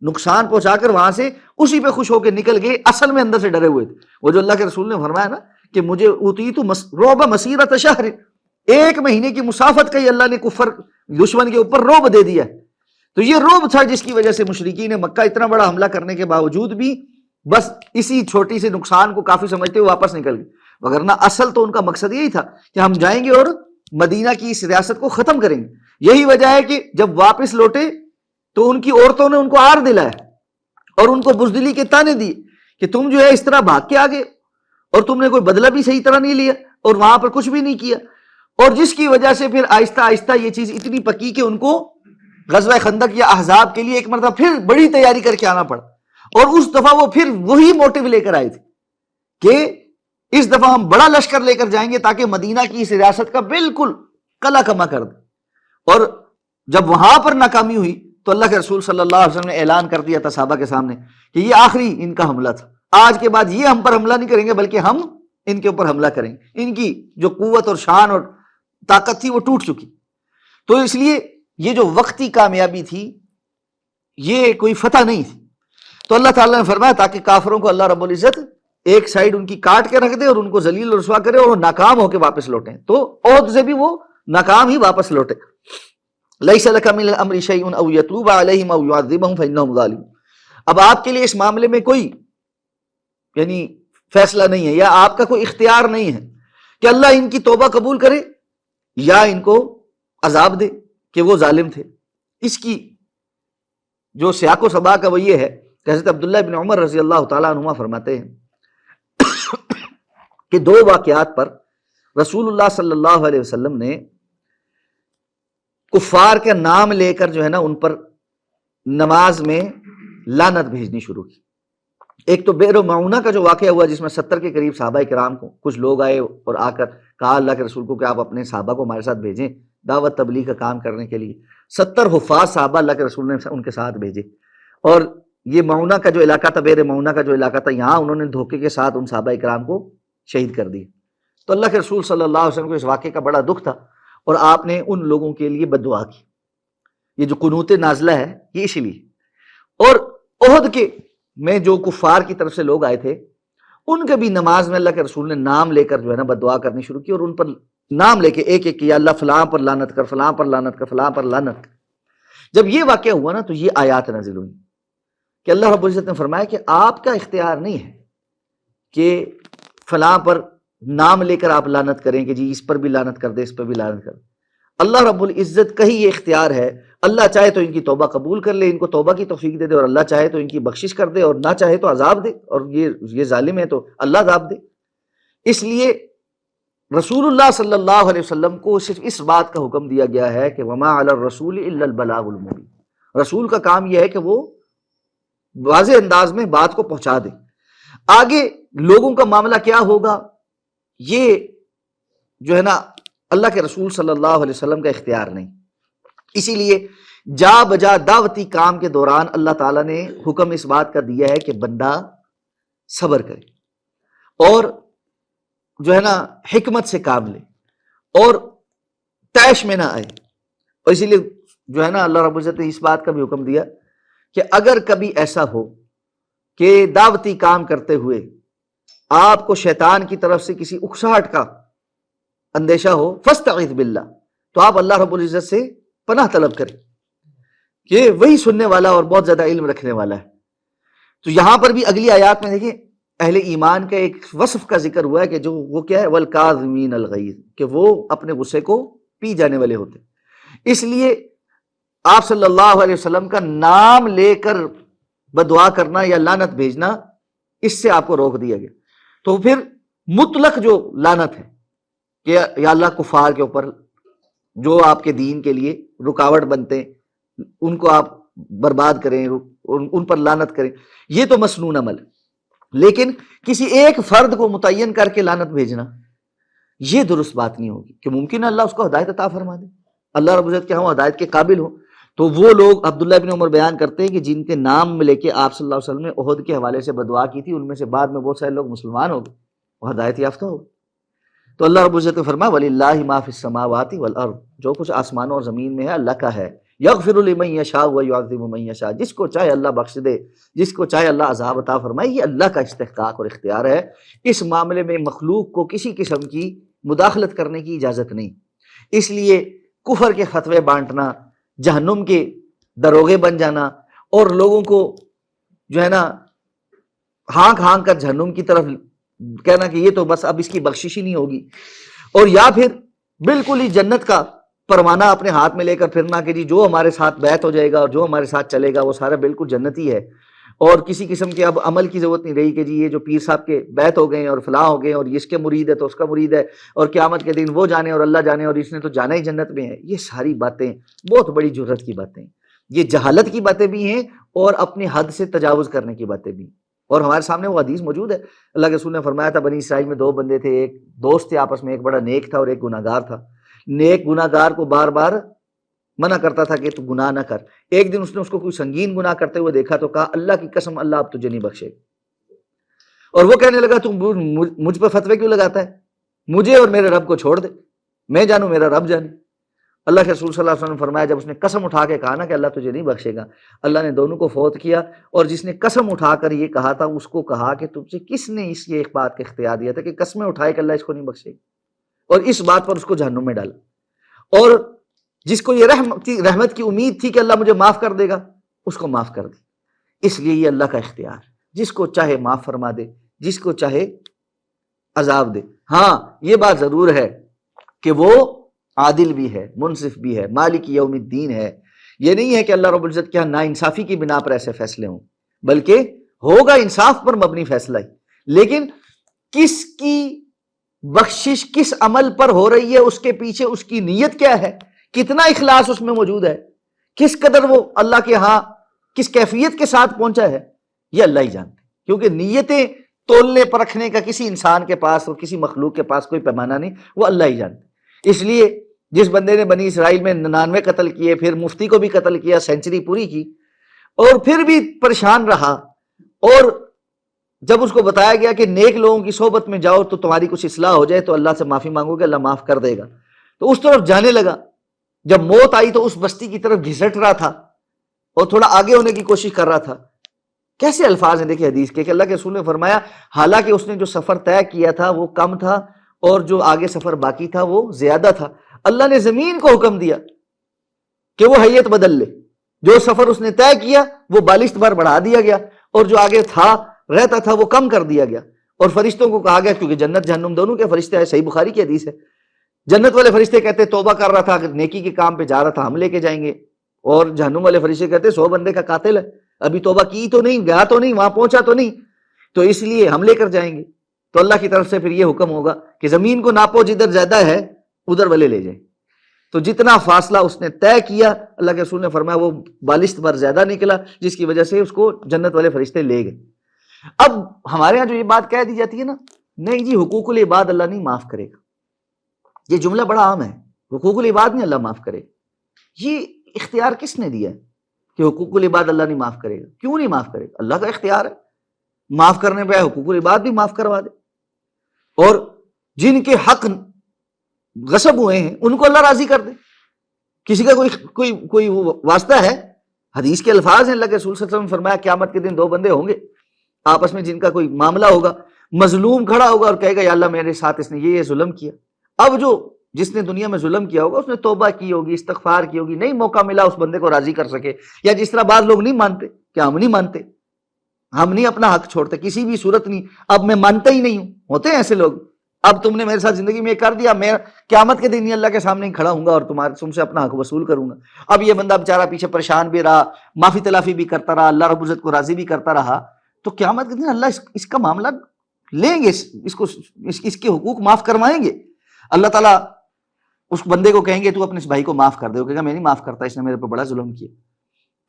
نقصان پہنچا کر وہاں سے اسی پہ خوش ہو کے نکل گئے، اصل میں اندر سے ڈرے ہوئے تھے۔ وہ جو اللہ کے رسول نے فرمایا نا کہ مجھے اوتیت رعب مسیرۃ شہر، ایک مہینے کی مسافت کا ہی اللہ نے کفر دشمن کے اوپر رعب دے دیا ہے۔ تو یہ رعب تھا جس کی وجہ سے مشرکین مکہ اتنا بڑا حملہ کرنے کے باوجود بھی بس اسی چھوٹی سے نقصان کو کافی سمجھتے ہوئے واپس نکل گئے، وگرنہ اصل تو ان کا مقصد یہی تھا کہ ہم جائیں گے اور مدینہ کی اس ریاست کو ختم کریں گے۔ یہی وجہ ہے کہ جب واپس لوٹے تو ان کی عورتوں نے ان کو آر دلایا اور ان کو بزدلی کے تانے دیے کہ تم جو ہے اس طرح بھاگ کے آگے اور تم نے کوئی بدلہ بھی صحیح طرح نہیں لیا اور وہاں پر کچھ بھی نہیں کیا، اور جس کی وجہ سے پھر آہستہ آہستہ یہ چیز اتنی پکی کہ ان کو غزوہ خندق یا احزاب کے لیے ایک مرتبہ پھر بڑی تیاری کر کے آنا پڑا، اور اس دفعہ وہ پھر وہی موٹیو لے کر آئے تھے کہ اس دفعہ ہم بڑا لشکر لے کر جائیں گے تاکہ مدینہ کی اس ریاست کا بالکل کلا کما کر دیں۔ اور جب وہاں پر ناکامی ہوئی تو اللہ کے رسول صلی اللہ علیہ وسلم نے اعلان کر دیا تھا صحابہ کے سامنے کہ یہ آخری ان کا حملہ تھا، آج کے بعد یہ ہم پر حملہ نہیں کریں گے بلکہ ہم ان کے اوپر حملہ کریں گے۔ ان کی جو قوت اور شان اور طاقت تھی وہ ٹوٹ چکی، تو اس لیے یہ جو وقتی کامیابی تھی یہ کوئی فتح نہیں تھی۔ تو اللہ تعالیٰ نے فرمایا تاکہ کافروں کو اللہ رب العزت ایک سائیڈ ان کی کاٹ کے رکھ دے اور ان کو ذلیل و رسوا کرے اور وہ ناکام ہو کے واپس لوٹیں، تو عہد سے بھی وہ ناکام ہی واپس لوٹے۔ لیس لک من الامر شیء او یتوب علیہم او یعذبہم فانہم ظالمون۔ اب آپ کے لیے اس معاملے میں کوئی یعنی فیصلہ نہیں ہے یا آپ کا کوئی اختیار نہیں ہے کہ اللہ ان کی توبہ قبول کرے یا ان کو عذاب دے کہ وہ ظالم تھے۔ اس کی جو سیاق و سباق ہے وہ یہ ہے کہ حضرت عبداللہ بن عمر رضی اللہ تعالیٰ عنہما فرماتے ہیں کہ دو واقعات پر رسول اللہ صلی اللہ علیہ وسلم نے کفار کے نام لے کر جو ہے نا ان پر نماز میں لعنت بھیجنی شروع کی۔ ایک تو بئر معونہ کا جو واقعہ ہوا جس میں 70 کے قریب صحابہ کرام کو کچھ لوگ آئے اور آ کر کہا اللہ کے رسول کو کہ آپ اپنے صحابہ کو ہمارے ساتھ بھیجیں دعوت تبلیغ کا کام کرنے کے لیے۔ 70 حفاظ صحابہ اللہ کے رسول نے ان کے ساتھ بھیجے، اور یہ معونہ کا جو علاقہ تھا، بئر معونہ کا جو علاقہ تھا، یہاں انہوں نے دھوکے کے ساتھ ان صحابہ کرام کو شہید کر دیا۔ تو اللہ کے رسول صلی اللہ علیہ وسلم کو اس واقعے کا بڑا دکھ تھا اور آپ نے ان لوگوں کے لیے بد دعا کی۔ یہ جو قنوت نازلہ ہے یہ اسی لیے۔ اور احد کے میں جو کفار کی طرف سے لوگ آئے تھے ان کے بھی نماز میں اللہ کے رسول نے نام لے کر جو ہے نا بد دعا کرنی شروع کی، اور ان پر نام لے کے ایک ایک یا اللہ فلاں پر لعنت کر، فلاں پر لعنت کر، فلاں پر لعنت کر۔ جب یہ واقعہ ہوا نا تو یہ آیات نازل ہوئی کہ اللہ رب العزت نے فرمایا کہ آپ کا اختیار نہیں ہے کہ فلاں پر نام لے کر آپ لعنت کریں کہ جی اس پر بھی لعنت کر دے، اس پر بھی لعنت کر دے۔ اللہ رب العزت کا ہی یہ اختیار ہے، اللہ چاہے تو ان کی توبہ قبول کر لے، ان کو توبہ کی توفیق دے دے، اور اللہ چاہے تو ان کی بخشش کر دے، اور نہ چاہے تو عذاب دے، اور یہ ظالم ہے تو اللہ عذاب دے۔ اس لیے رسول اللہ صلی اللہ علیہ وسلم کو صرف اس بات کا حکم دیا گیا ہے کہ وما علی الرسول الا البلاغ المبین، رسول کا کام یہ ہے کہ وہ واضح انداز میں بات کو پہنچا دے۔ آگے لوگوں کا معاملہ کیا ہوگا یہ جو ہے نا اللہ کے رسول صلی اللہ علیہ وسلم کا اختیار نہیں۔ اسی لیے جا بجا دعوتی کام کے دوران اللہ تعالیٰ نے حکم اس بات کا دیا ہے کہ بندہ صبر کرے اور جو ہے نا حکمت سے کام لے اور طیش میں نہ آئے۔ اور اسی لیے جو ہے نا اللہ رب العزت نے اس بات کا بھی حکم دیا کہ اگر کبھی ایسا ہو کہ دعوتی کام کرتے ہوئے آپ کو شیطان کی طرف سے کسی اکساہٹ کا اندیشہ ہو فاستعذ باللہ، تو آپ اللہ رب العزت سے پناہ طلب کریں کہ وہی سننے والا اور بہت زیادہ علم رکھنے والا ہے۔ تو یہاں پر بھی اگلی آیات میں دیکھیں اہل ایمان کا ایک وصف کا ذکر ہوا ہے کہ جو وہ کیا ہے والکاظمین الغیظ، کہ وہ اپنے غصے کو پی جانے والے ہوتے۔ اس لیے آپ صلی اللہ علیہ وسلم کا نام لے کر بدعا کرنا یا لعنت بھیجنا اس سے آپ کو روک دیا گیا۔ تو پھر مطلق جو لعنت ہے کہ یا اللہ کفار کے اوپر جو آپ کے دین کے لیے رکاوٹ بنتے ہیں ان کو آپ برباد کریں، ان پر لعنت کریں، یہ تو مسنون عمل ہے۔ لیکن کسی ایک فرد کو متعین کر کے لعنت بھیجنا یہ درست بات نہیں ہوگی، کہ ممکن ہے اللہ اس کو ہدایت عطا فرما دے، اللہ رب العزت کے ہاں ہدایت کے قابل ہوں۔ تو وہ لوگ عبداللہ بن عمر بیان کرتے ہیں کہ جن کے نام میں لے کے آپ صلی اللہ علیہ وسلم نے احد کے حوالے سے بدعا کی تھی، ان میں سے بعد میں بہت سارے لوگ مسلمان ہو گئے، وہ ہدایت یافتہ ہو گئے۔ تو اللہ رب العزت نے فرمایا وَلِلَّهِ مَا فِي السَّمَاوَاتِ وَالْأَرْضِ، جو کچھ آسمانوں اور زمین میں ہے اللہ کا ہے۔ یغفر لمن یشاء ویعذب من یشاء، جس کو چاہے اللہ بخش دے، جس کو چاہے اللہ عذاب عطا فرمائے۔ یہ اللہ کا استحقاق اور اختیار ہے، اس معاملے میں مخلوق کو کسی قسم کی مداخلت کرنے کی اجازت نہیں۔ اس لیے کفر کے فتوے بانٹنا، جہنم کے دروغے بن جانا، اور لوگوں کو جو ہے نا ہانک ہانک کر جہنم کی طرف کہنا کہ یہ تو بس اب اس کی بخشش ہی نہیں ہوگی، اور یا پھر بالکل ہی جنت کا پروانہ اپنے ہاتھ میں لے کر پھرنا کہ جی جو ہمارے ساتھ بیعت ہو جائے گا اور جو ہمارے ساتھ چلے گا وہ سارا بالکل جنتی ہے، اور کسی قسم کے اب عمل کی ضرورت نہیں رہی کہ جی یہ جو پیر صاحب کے بیعت ہو گئے ہیں اور فلاں ہو گئے اور اس کے مرید ہے تو اس کا مرید ہے، اور قیامت کے دن وہ جانے اور اللہ جانے اور اس نے تو جانا ہی جنت میں ہے۔ یہ ساری باتیں بہت بڑی جرت کی باتیں، یہ جہالت کی باتیں بھی ہیں اور اپنی حد سے تجاوز کرنے کی باتیں بھی۔ اور ہمارے سامنے وہ حدیث موجود ہے، اللہ کے رسول نے فرمایا تھا بنی اسرائیل میں دو بندے تھے، ایک دوست تھے آپس میں، ایک بڑا نیک تھا اور ایک گناہ گار تھا۔ نیک گناہ گار کو بار بار منع کرتا تھا کہ تو گناہ نہ کر۔ ایک دن اس نے اس کو کوئی سنگین گناہ کرتے ہوئے دیکھا تو کہا اللہ کی قسم اللہ اب تجھے نہیں بخشے گا، اور وہ کہنے لگا تم مجھ پہ فتوے کیوں لگاتا ہے، مجھے اور میرے رب کو چھوڑ دے، میں جانوں میرا رب جانے۔ اللہ کے رسول صلی اللہ علیہ وسلم نے فرمایا جب اس نے قسم اٹھا کے کہا نا کہ اللہ تجھے نہیں بخشے گا، اللہ نے دونوں کو فوت کیا، اور جس نے قسم اٹھا کر یہ کہا تھا اس کو کہا کہ تجھے کس نے اس یہ ایک بات کا اختیار دیا تھا کہ قسمیں اٹھائے کہ اللہ اس کو نہیں بخشے گا، اور اس بات پر اس کو جہنم میں ڈالا۔ اور جس کو یہ رحمت کی امید تھی کہ اللہ مجھے معاف کر دے گا، اس کو معاف کر دی۔ اس لیے یہ اللہ کا اختیار، جس کو چاہے معاف فرما دے، جس کو چاہے عذاب دے۔ ہاں یہ بات ضرور ہے کہ وہ عادل بھی ہے، منصف بھی ہے، مالک یوم الدین ہے۔ یہ نہیں ہے کہ اللہ رب العزت کے یہاں ناانصافی کی بنا پر ایسے فیصلے ہوں، بلکہ ہوگا انصاف پر مبنی فیصلہ ہی، لیکن کس کی بخشش کس عمل پر ہو رہی ہے، اس کے پیچھے اس کی نیت کیا ہے، کتنا اخلاص اس میں موجود ہے، کس قدر وہ اللہ کے ہاں کس کیفیت کے ساتھ پہنچا ہے، یہ اللہ ہی جانتے، کیونکہ نیتیں تولنے پرکھنے کا کسی انسان کے پاس اور کسی مخلوق کے پاس کوئی پیمانہ نہیں، وہ اللہ ہی جانتے۔ اس لیے جس بندے نے بنی اسرائیل میں 99 قتل کیے، پھر مفتی کو بھی قتل کیا، سینچری پوری کی، اور پھر بھی پریشان رہا، اور جب اس کو بتایا گیا کہ نیک لوگوں کی صحبت میں جاؤ تو تمہاری کچھ اصلاح ہو جائے، تو اللہ سے معافی مانگو گے اللہ معاف کر دے گا، تو اس طرف جانے لگا۔ جب موت آئی تو اس بستی کی طرف گھسٹ رہا تھا اور تھوڑا آگے ہونے کی کوشش کر رہا تھا۔ کیسے الفاظ ہیں دیکھیں حدیث کے کہ اللہ کے رسول نے فرمایا حالانکہ اس نے جو سفر طے کیا تھا وہ کم تھا اور جو آگے سفر باقی تھا وہ زیادہ تھا، اللہ نے زمین کو حکم دیا کہ وہ حیت بدل لے، جو سفر اس نے طے کیا وہ 42 بار بڑھا دیا گیا، اور جو آگے تھا رہتا تھا وہ کم کر دیا گیا، اور فرشتوں کو کہا گیا، کیونکہ جنت جہنم دونوں کے فرشتے ہیں، صحیح بخاری کی حدیث ہے، جنت والے فرشتے کہتے توبہ کر رہا تھا، نیکی کے کام پہ جا رہا تھا، ہم لے کے جائیں گے، اور جہنم والے فرشتے کہتے 100 بندے کا قاتل ہے، ابھی توبہ کی تو نہیں، گیا تو نہیں، وہاں پہنچا تو نہیں، تو اس لیے ہم لے کر جائیں گے۔ تو اللہ کی طرف سے پھر یہ حکم ہوگا کہ زمین کو ناپو، جدھر زیادہ ہے ادھر والے لے جائیں۔ تو جتنا فاصلہ اس نے طے کیا، اللہ کے رسول نے فرمایا وہ 42 بار زیادہ نکلا، جس کی وجہ سے اس کو جنت والے فرشتے لے گئے۔ اب ہمارے ہاں جو یہ بات کہہ دی جاتی ہے نا، نہیں جی حقوق العباد اللہ نہیں معاف کرے گا، یہ جملہ بڑا عام ہے، حقوق العباد نہیں اللہ معاف کرے گا۔ یہ اختیار کس نے دیا ہے کہ حقوق العباد اللہ نہیں معاف کرے گا؟ کیوں نہیں معاف کرے گا؟ اللہ کا اختیار ہے، معاف کرنے پہ حقوق العباد بھی معاف کروا دے، اور جن کے حق غصب ہوئے ہیں ان کو اللہ راضی کر دے۔ کسی کا کوئی واسطہ ہے؟ حدیث کے الفاظ ہیں، اللہ کے رسول صلی اللہ علیہ وسلم نے فرمایا قیامت کے دن 2 بندے ہوں گے آپس میں جن کا کوئی معاملہ ہوگا، مظلوم کھڑا ہوگا اور کہے گا یا اللہ میرے ساتھ اس نے یہ ظلم کیا۔ اب جس نے دنیا میں ظلم کیا ہوگا اس نے توبہ کی ہوگی، استغفار کی ہوگی، نہیں موقع ملا اس بندے کو راضی کر سکے، یا جس طرح بعض لوگ نہیں مانتے کہ ہم نہیں مانتے، ہم نہیں اپنا حق چھوڑتے کسی بھی صورت نہیں، اب میں مانتا ہی نہیں ہوں، ہوتے ہیں ایسے لوگ، اب تم نے میرے ساتھ زندگی میں یہ کر دیا، میں قیامت کے دن اللہ کے سامنے ہی کھڑا ہوں گا اور تم سے اپنا حق وصول کروں گا۔ اب یہ بندہ بیچارہ پیچھے پریشان بھی رہا، معافی تلافی بھی کرتا رہا، اللہ رب العزت کو راضی بھی کرتا رہا، تو قیامت کے دن اللہ اس کا معاملہ لیں گے، اس کے حقوق معاف کروائیں گے۔ اللہ تعالیٰ اس بندے کو کہیں گے تو اپنے اس بھائی کو معاف کر دے، وہ کہے گا میں نہیں معاف کرتا، اس نے میرے پہ بڑا ظلم کیا۔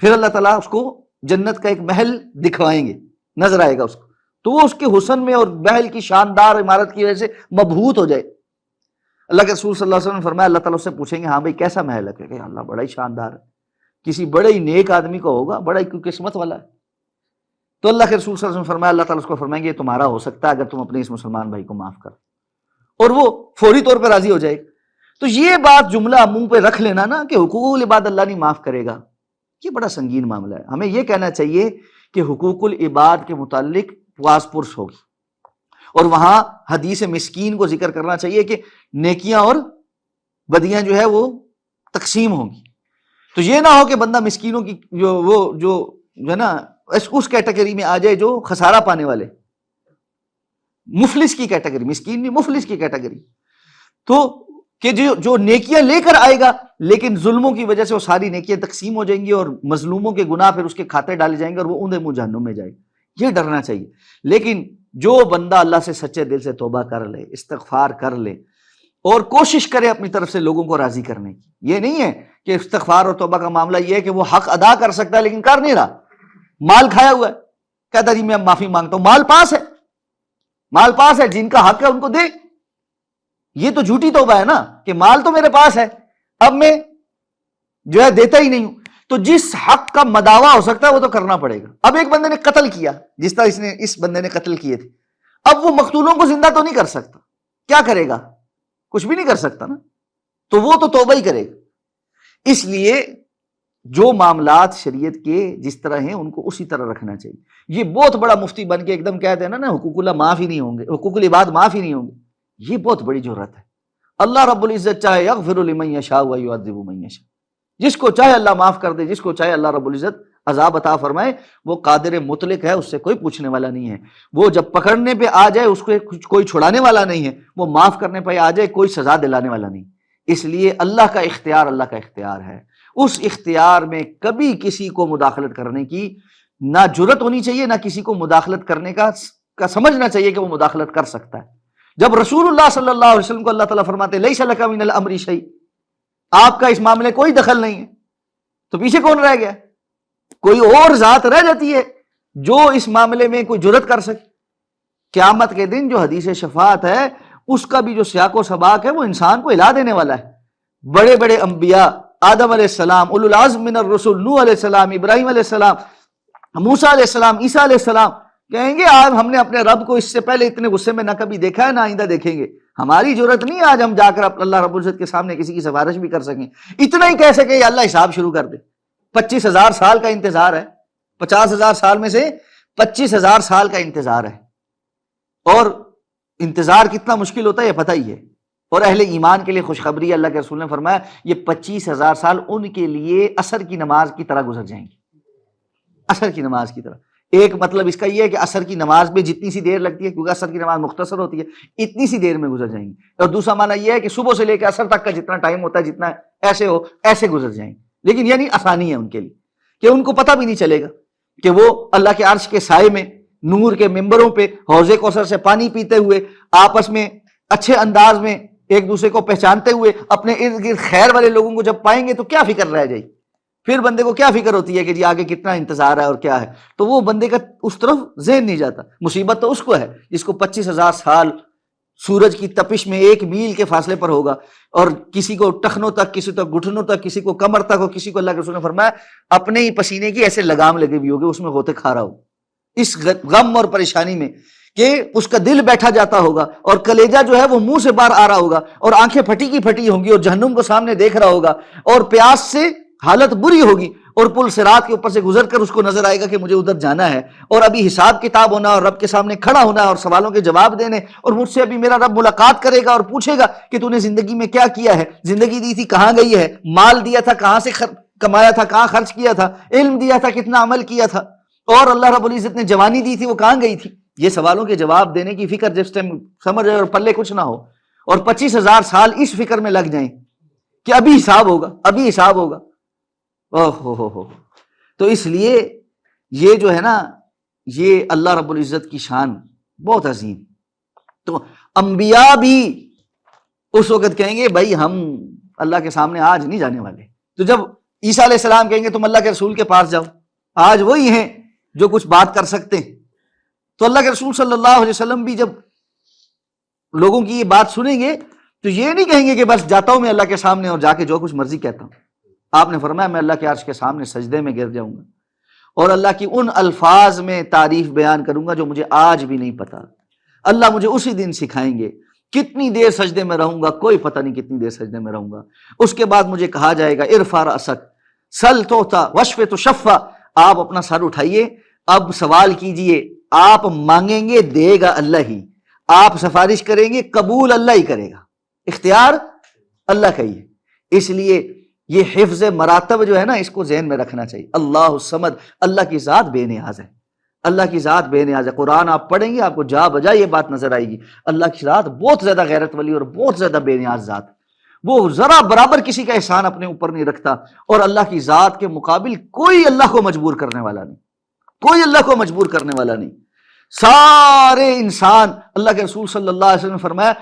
پھر اللہ تعالیٰ اس کو جنت کا ایک محل دکھوائیں گے، نظر آئے گا اس کو، تو وہ اس کے حسن میں اور محل کی شاندار عمارت کی وجہ سے مبہوت ہو جائے، اللہ کے رسول صلی اللہ علیہ وسلم نے فرمایا اللہ تعالیٰ اس سے پوچھیں گے ہاں بھائی کیسا محل ہے؟ کہ اللہ بڑا ہی شاندار ہے، کسی بڑے ہی نیک آدمی کو ہوگا، بڑا ہی قسمت والا ہے۔ تو اللہ کے رسول صلی اللہ علیہ وسلم فرمایا اللہ تعالیٰ اس کو فرمائیں گے یہ تمہارا ہو سکتا ہے اگر تم اپنے اس مسلمان بھائی کو معاف کر، اور وہ فوری طور پہ راضی ہو جائے گا۔ تو یہ بات جملہ منہ پہ رکھ لینا نا کہ حقوق العباد اللہ نہیں معاف کرے گا، یہ بڑا سنگین معاملہ ہے۔ ہمیں یہ کہنا چاہیے کہ حقوق العباد کے متعلق پواس پرس ہوگی، اور وہاں حدیث مسکین کو ذکر کرنا چاہیے کہ نیکیاں اور بدیاں جو ہے وہ تقسیم ہوں گی۔ تو یہ نہ ہو کہ بندہ مسکینوں کی جو ہے نا اس کیٹیگری میں آ جائے جو خسارہ پانے والے، مفلس کی کیٹیگری، مسکین نہیں مفلس کی کیٹیگری۔ تو کہ جو نیکیاں لے کر آئے گا لیکن ظلموں کی وجہ سے وہ ساری نیکیاں تقسیم ہو جائیں گی اور مظلوموں کے گناہ پھر اس کے کھاتے ڈالے جائیں گے اور وہ اندھے منہ جہنم میں جائے گا، یہ ڈرنا چاہیے۔ لیکن جو بندہ اللہ سے سچے دل سے توبہ کر لے، استغفار کر لے اور کوشش کرے اپنی طرف سے لوگوں کو راضی کرنے کی، یہ نہیں ہے کہ استغفار اور توبہ کا معاملہ یہ ہے کہ وہ حق ادا کر سکتا ہے لیکن کر نہیں رہا، مال کھایا ہوا ہے، کہتا جی میں معافی مانگتا ہوں، مال پاس ہے، جن کا حق ہے ان کو دے۔ یہ تو جھوٹی توبہ ہے نا کہ مال تو میرے پاس ہے اب میں جو ہے دیتا ہی نہیں ہوں۔ تو جس حق کا مداوع ہو سکتا ہے وہ تو کرنا پڑے گا۔ اب ایک بندے نے قتل کیا، جس طرح اس بندے نے قتل کیے تھے، اب وہ مقتولوں کو زندہ تو نہیں کر سکتا، کیا کرے گا؟ کچھ بھی نہیں کر سکتا نا، تو وہ تو توبہ ہی کرے گا۔ اس لیے جو معاملات شریعت کے جس طرح ہیں ان کو اسی طرح رکھنا چاہیے۔ یہ بہت بڑا مفتی بن کے ایک دم کہتے ہیں نا حقوق اللہ معاف ہی نہیں ہوں گے، حقوق العباد معاف ہی نہیں ہوں گے، یہ بہت بڑی جرات ہے۔ اللہ رب العزت چاہے یغفر لمن یشاء ویعذب من یشاء، جس کو چاہے اللہ معاف کر دے، جس کو چاہے اللہ رب العزت عذاب عطا فرمائے، وہ قادر مطلق ہے، اس سے کوئی پوچھنے والا نہیں ہے۔ وہ جب پکڑنے پہ آ جائے اس کو کوئی چھڑانے والا نہیں ہے، وہ معاف کرنے پہ آ جائے کوئی سزا دلانے والا نہیں۔ اس لیے اللہ کا اختیار ہے، اس اختیار میں کبھی کسی کو مداخلت کرنے کی نہ جرت ہونی چاہیے، نہ کسی کو مداخلت کرنے کا سمجھنا چاہیے کہ وہ مداخلت کر سکتا ہے۔ جب رسول اللہ صلی اللہ علیہ وسلم کو اللہ تعالیٰ فرماتے لیس لک من الامر شیء، آپ کا اس معاملے کوئی دخل نہیں ہے، تو پیچھے کون رہ گیا؟ کوئی اور ذات رہ جاتی ہے جو اس معاملے میں کوئی جرت کر سکے۔ قیامت کے دن جو حدیث شفاعت ہے اس کا بھی جو سیاق و سباق ہے وہ انسان کو ہلا دینے والا ہے۔ بڑے بڑے انبیاء، آدم علیہ السلام، اولو العزم من الرسل، نوح علیہ السلام، ابراہیم علیہ السلام، موسیٰ علیہ السلام، عیسیٰ علیہ السلام، کہیں گے آج ہم نے اپنے رب کو اس سے پہلے اتنے غصے میں نہ کبھی دیکھا ہے نہ آئندہ دیکھیں گے، ہماری ضرورت نہیں آج ہم جا کر اللہ رب العزت کے سامنے کسی کی سفارش بھی کر سکیں، اتنا ہی کہہ سکے یا اللہ حساب شروع کر دے۔ 25,000 سال کا انتظار ہے، 50,000 سال میں سے 25,000 سال کا انتظار ہے، اور انتظار کتنا مشکل ہوتا ہے یہ پتہ ہی ہے۔ اور اہل ایمان کے لیے خوشخبری، اللہ کے رسول نے فرمایا یہ 25,000 سال ان کے لیے عصر کی نماز کی طرح گزر جائیں گے، عصر کی نماز کی طرح۔ ایک مطلب اس کا یہ ہے کہ عصر کی نماز میں جتنی سی دیر لگتی ہے، کیونکہ عصر کی نماز مختصر ہوتی ہے، اتنی سی دیر میں گزر جائیں گی۔ اور دوسرا معنی یہ ہے کہ صبح سے لے کے عصر تک کا جتنا ٹائم ہوتا ہے، جتنا ایسے گزر جائیں گے۔ لیکن یعنی آسانی ہے ان کے لیے کہ ان کو پتہ بھی نہیں چلے گا کہ وہ اللہ کے عرش کے سائے میں نور کے ممبروں پہ حوض کوثر سے پانی پیتے ہوئے، آپس میں اچھے انداز میں ایک دوسرے کو پہچانتے ہوئے اپنے ارد گرد خیر والے لوگوں کو جب پائیں گے تو کیا فکر رہ جائے، پھر بندے کو کیا فکر ہوتی ہے کہ جی آگے کتنا انتظار ہے اور کیا ہے، تو وہ بندے کا اس طرف ذہن نہیں جاتا۔ مصیبت تو اس کو ہے جس کو 25,000 سال سورج کی تپش میں 1 میل کے فاصلے پر ہوگا، اور کسی کو ٹخنوں تک، کسی کو گھٹنوں تک، کسی کو کمر تک، اور کسی کو اللہ کے رسول نے فرمایا اپنے ہی پسینے کی ایسے لگام لگے ہوئی ہوگی، اس میں غوطے کھا رہا ہو اس غم اور پریشانی میں کہ اس کا دل بیٹھا جاتا ہوگا، اور کلیجہ جو ہے وہ منہ سے باہر آ رہا ہوگا، اور آنکھیں پھٹی کی پھٹی ہوں گی، اور جہنم کو سامنے دیکھ رہا ہوگا، اور پیاس سے حالت بری ہوگی، اور پل صراط کے اوپر سے گزر کر اس کو نظر آئے گا کہ مجھے ادھر جانا ہے، اور ابھی حساب کتاب ہونا، اور رب کے سامنے کھڑا ہونا، اور سوالوں کے جواب دینے، اور مجھ سے ابھی میرا رب ملاقات کرے گا اور پوچھے گا کہ تو نے زندگی میں کیا کیا ہے، زندگی دی تھی کہاں گئی ہے، مال دیا تھا کہاں سے کمایا تھا، کہاں خرچ کیا تھا، علم دیا تھا کتنا عمل کیا تھا، اور اللہ رب العزت نے جوانی دی تھی وہ کہاں گئی تھی۔ یہ سوالوں کے جواب دینے کی فکر جس ٹائم سمجھ رہے اور پلے کچھ نہ ہو، اور 25,000 سال اس فکر میں لگ جائیں کہ ابھی حساب ہوگا، ابھی حساب ہوگا، ہو تو اس لیے یہ جو ہے نا یہ اللہ رب العزت کی شان بہت عظیم۔ تو انبیاء بھی اس وقت کہیں گے بھائی ہم اللہ کے سامنے آج نہیں جانے والے، تو جب عیسیٰ علیہ السلام کہیں گے تم اللہ کے رسول کے پاس جاؤ، آج وہی ہیں جو کچھ بات کر سکتے ہیں، تو اللہ کے رسول صلی اللہ علیہ وسلم بھی جب لوگوں کی یہ بات سنیں گے تو یہ نہیں کہیں گے کہ بس جاتا ہوں میں اللہ کے سامنے اور جا کے جو کچھ مرضی کہتا ہوں. آپ نے فرمایا میں اللہ کے عرش کے سامنے سجدے میں گر جاؤں گا اور اللہ کی ان الفاظ میں تعریف بیان کروں گا جو مجھے آج بھی نہیں پتا. اللہ مجھے اسی دن سکھائیں گے. کتنی دیر سجدے میں رہوں گا کوئی پتہ نہیں، کتنی دیر سجدے میں رہوں گا. اس کے بعد مجھے کہا جائے گا ارفع رأسک سل توتا وشف تشفع، آپ اپنا سر اٹھائیے، اب سوال کیجئے. آپ مانگیں گے دے گا اللہ ہی، آپ سفارش کریں گے قبول اللہ ہی کرے گا، اختیار اللہ کا ہی ہے. اس لیے یہ حفظ مراتب جو ہے نا، اس کو ذہن میں رکھنا چاہیے. اللہ الصمد، اللہ کی ذات بے نیاز ہے، اللہ کی ذات بے نیاز ہے. قرآن آپ پڑھیں گے آپ کو جا بجا یہ بات نظر آئے گی. اللہ کی ذات بہت زیادہ غیرت والی اور بہت زیادہ بے نیاز ذات. وہ ذرا برابر کسی کا احسان اپنے اوپر نہیں رکھتا، اور اللہ کی ذات کے مقابل کوئی اللہ کو مجبور کرنے والا نہیں، کوئی اللہ کو مجبور کرنے والا نہیں. سارے انسان، اللہ کے رسول صلی اللہ علیہ وسلم نے فرمایا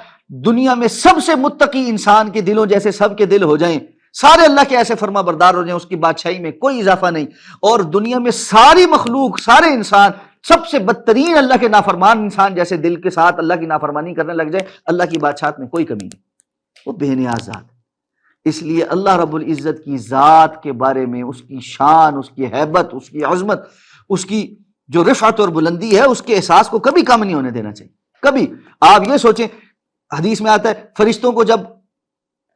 دنیا میں سب سے متقی انسان کے دلوں جیسے سب کے دل ہو جائیں، سارے اللہ کے ایسے فرما بردار ہو جائیں، اس کی بادشاہی میں کوئی اضافہ نہیں. اور دنیا میں ساری مخلوق، سارے انسان سب سے بدترین اللہ کے نافرمان انسان جیسے دل کے ساتھ اللہ کی نافرمانی کرنے لگ جائے، اللہ کی بادشاہت میں کوئی کمی نہیں. وہ بے نیاز ذات. اس لیے اللہ رب العزت کی ذات کے بارے میں، اس کی شان، اس کی ہیبت، اس کی عظمت، اس کی جو رفعت اور بلندی ہے، اس کے احساس کو کبھی کم نہیں ہونے دینا چاہیے. کبھی. آپ یہ سوچیں، حدیث میں آتا ہے فرشتوں کو جب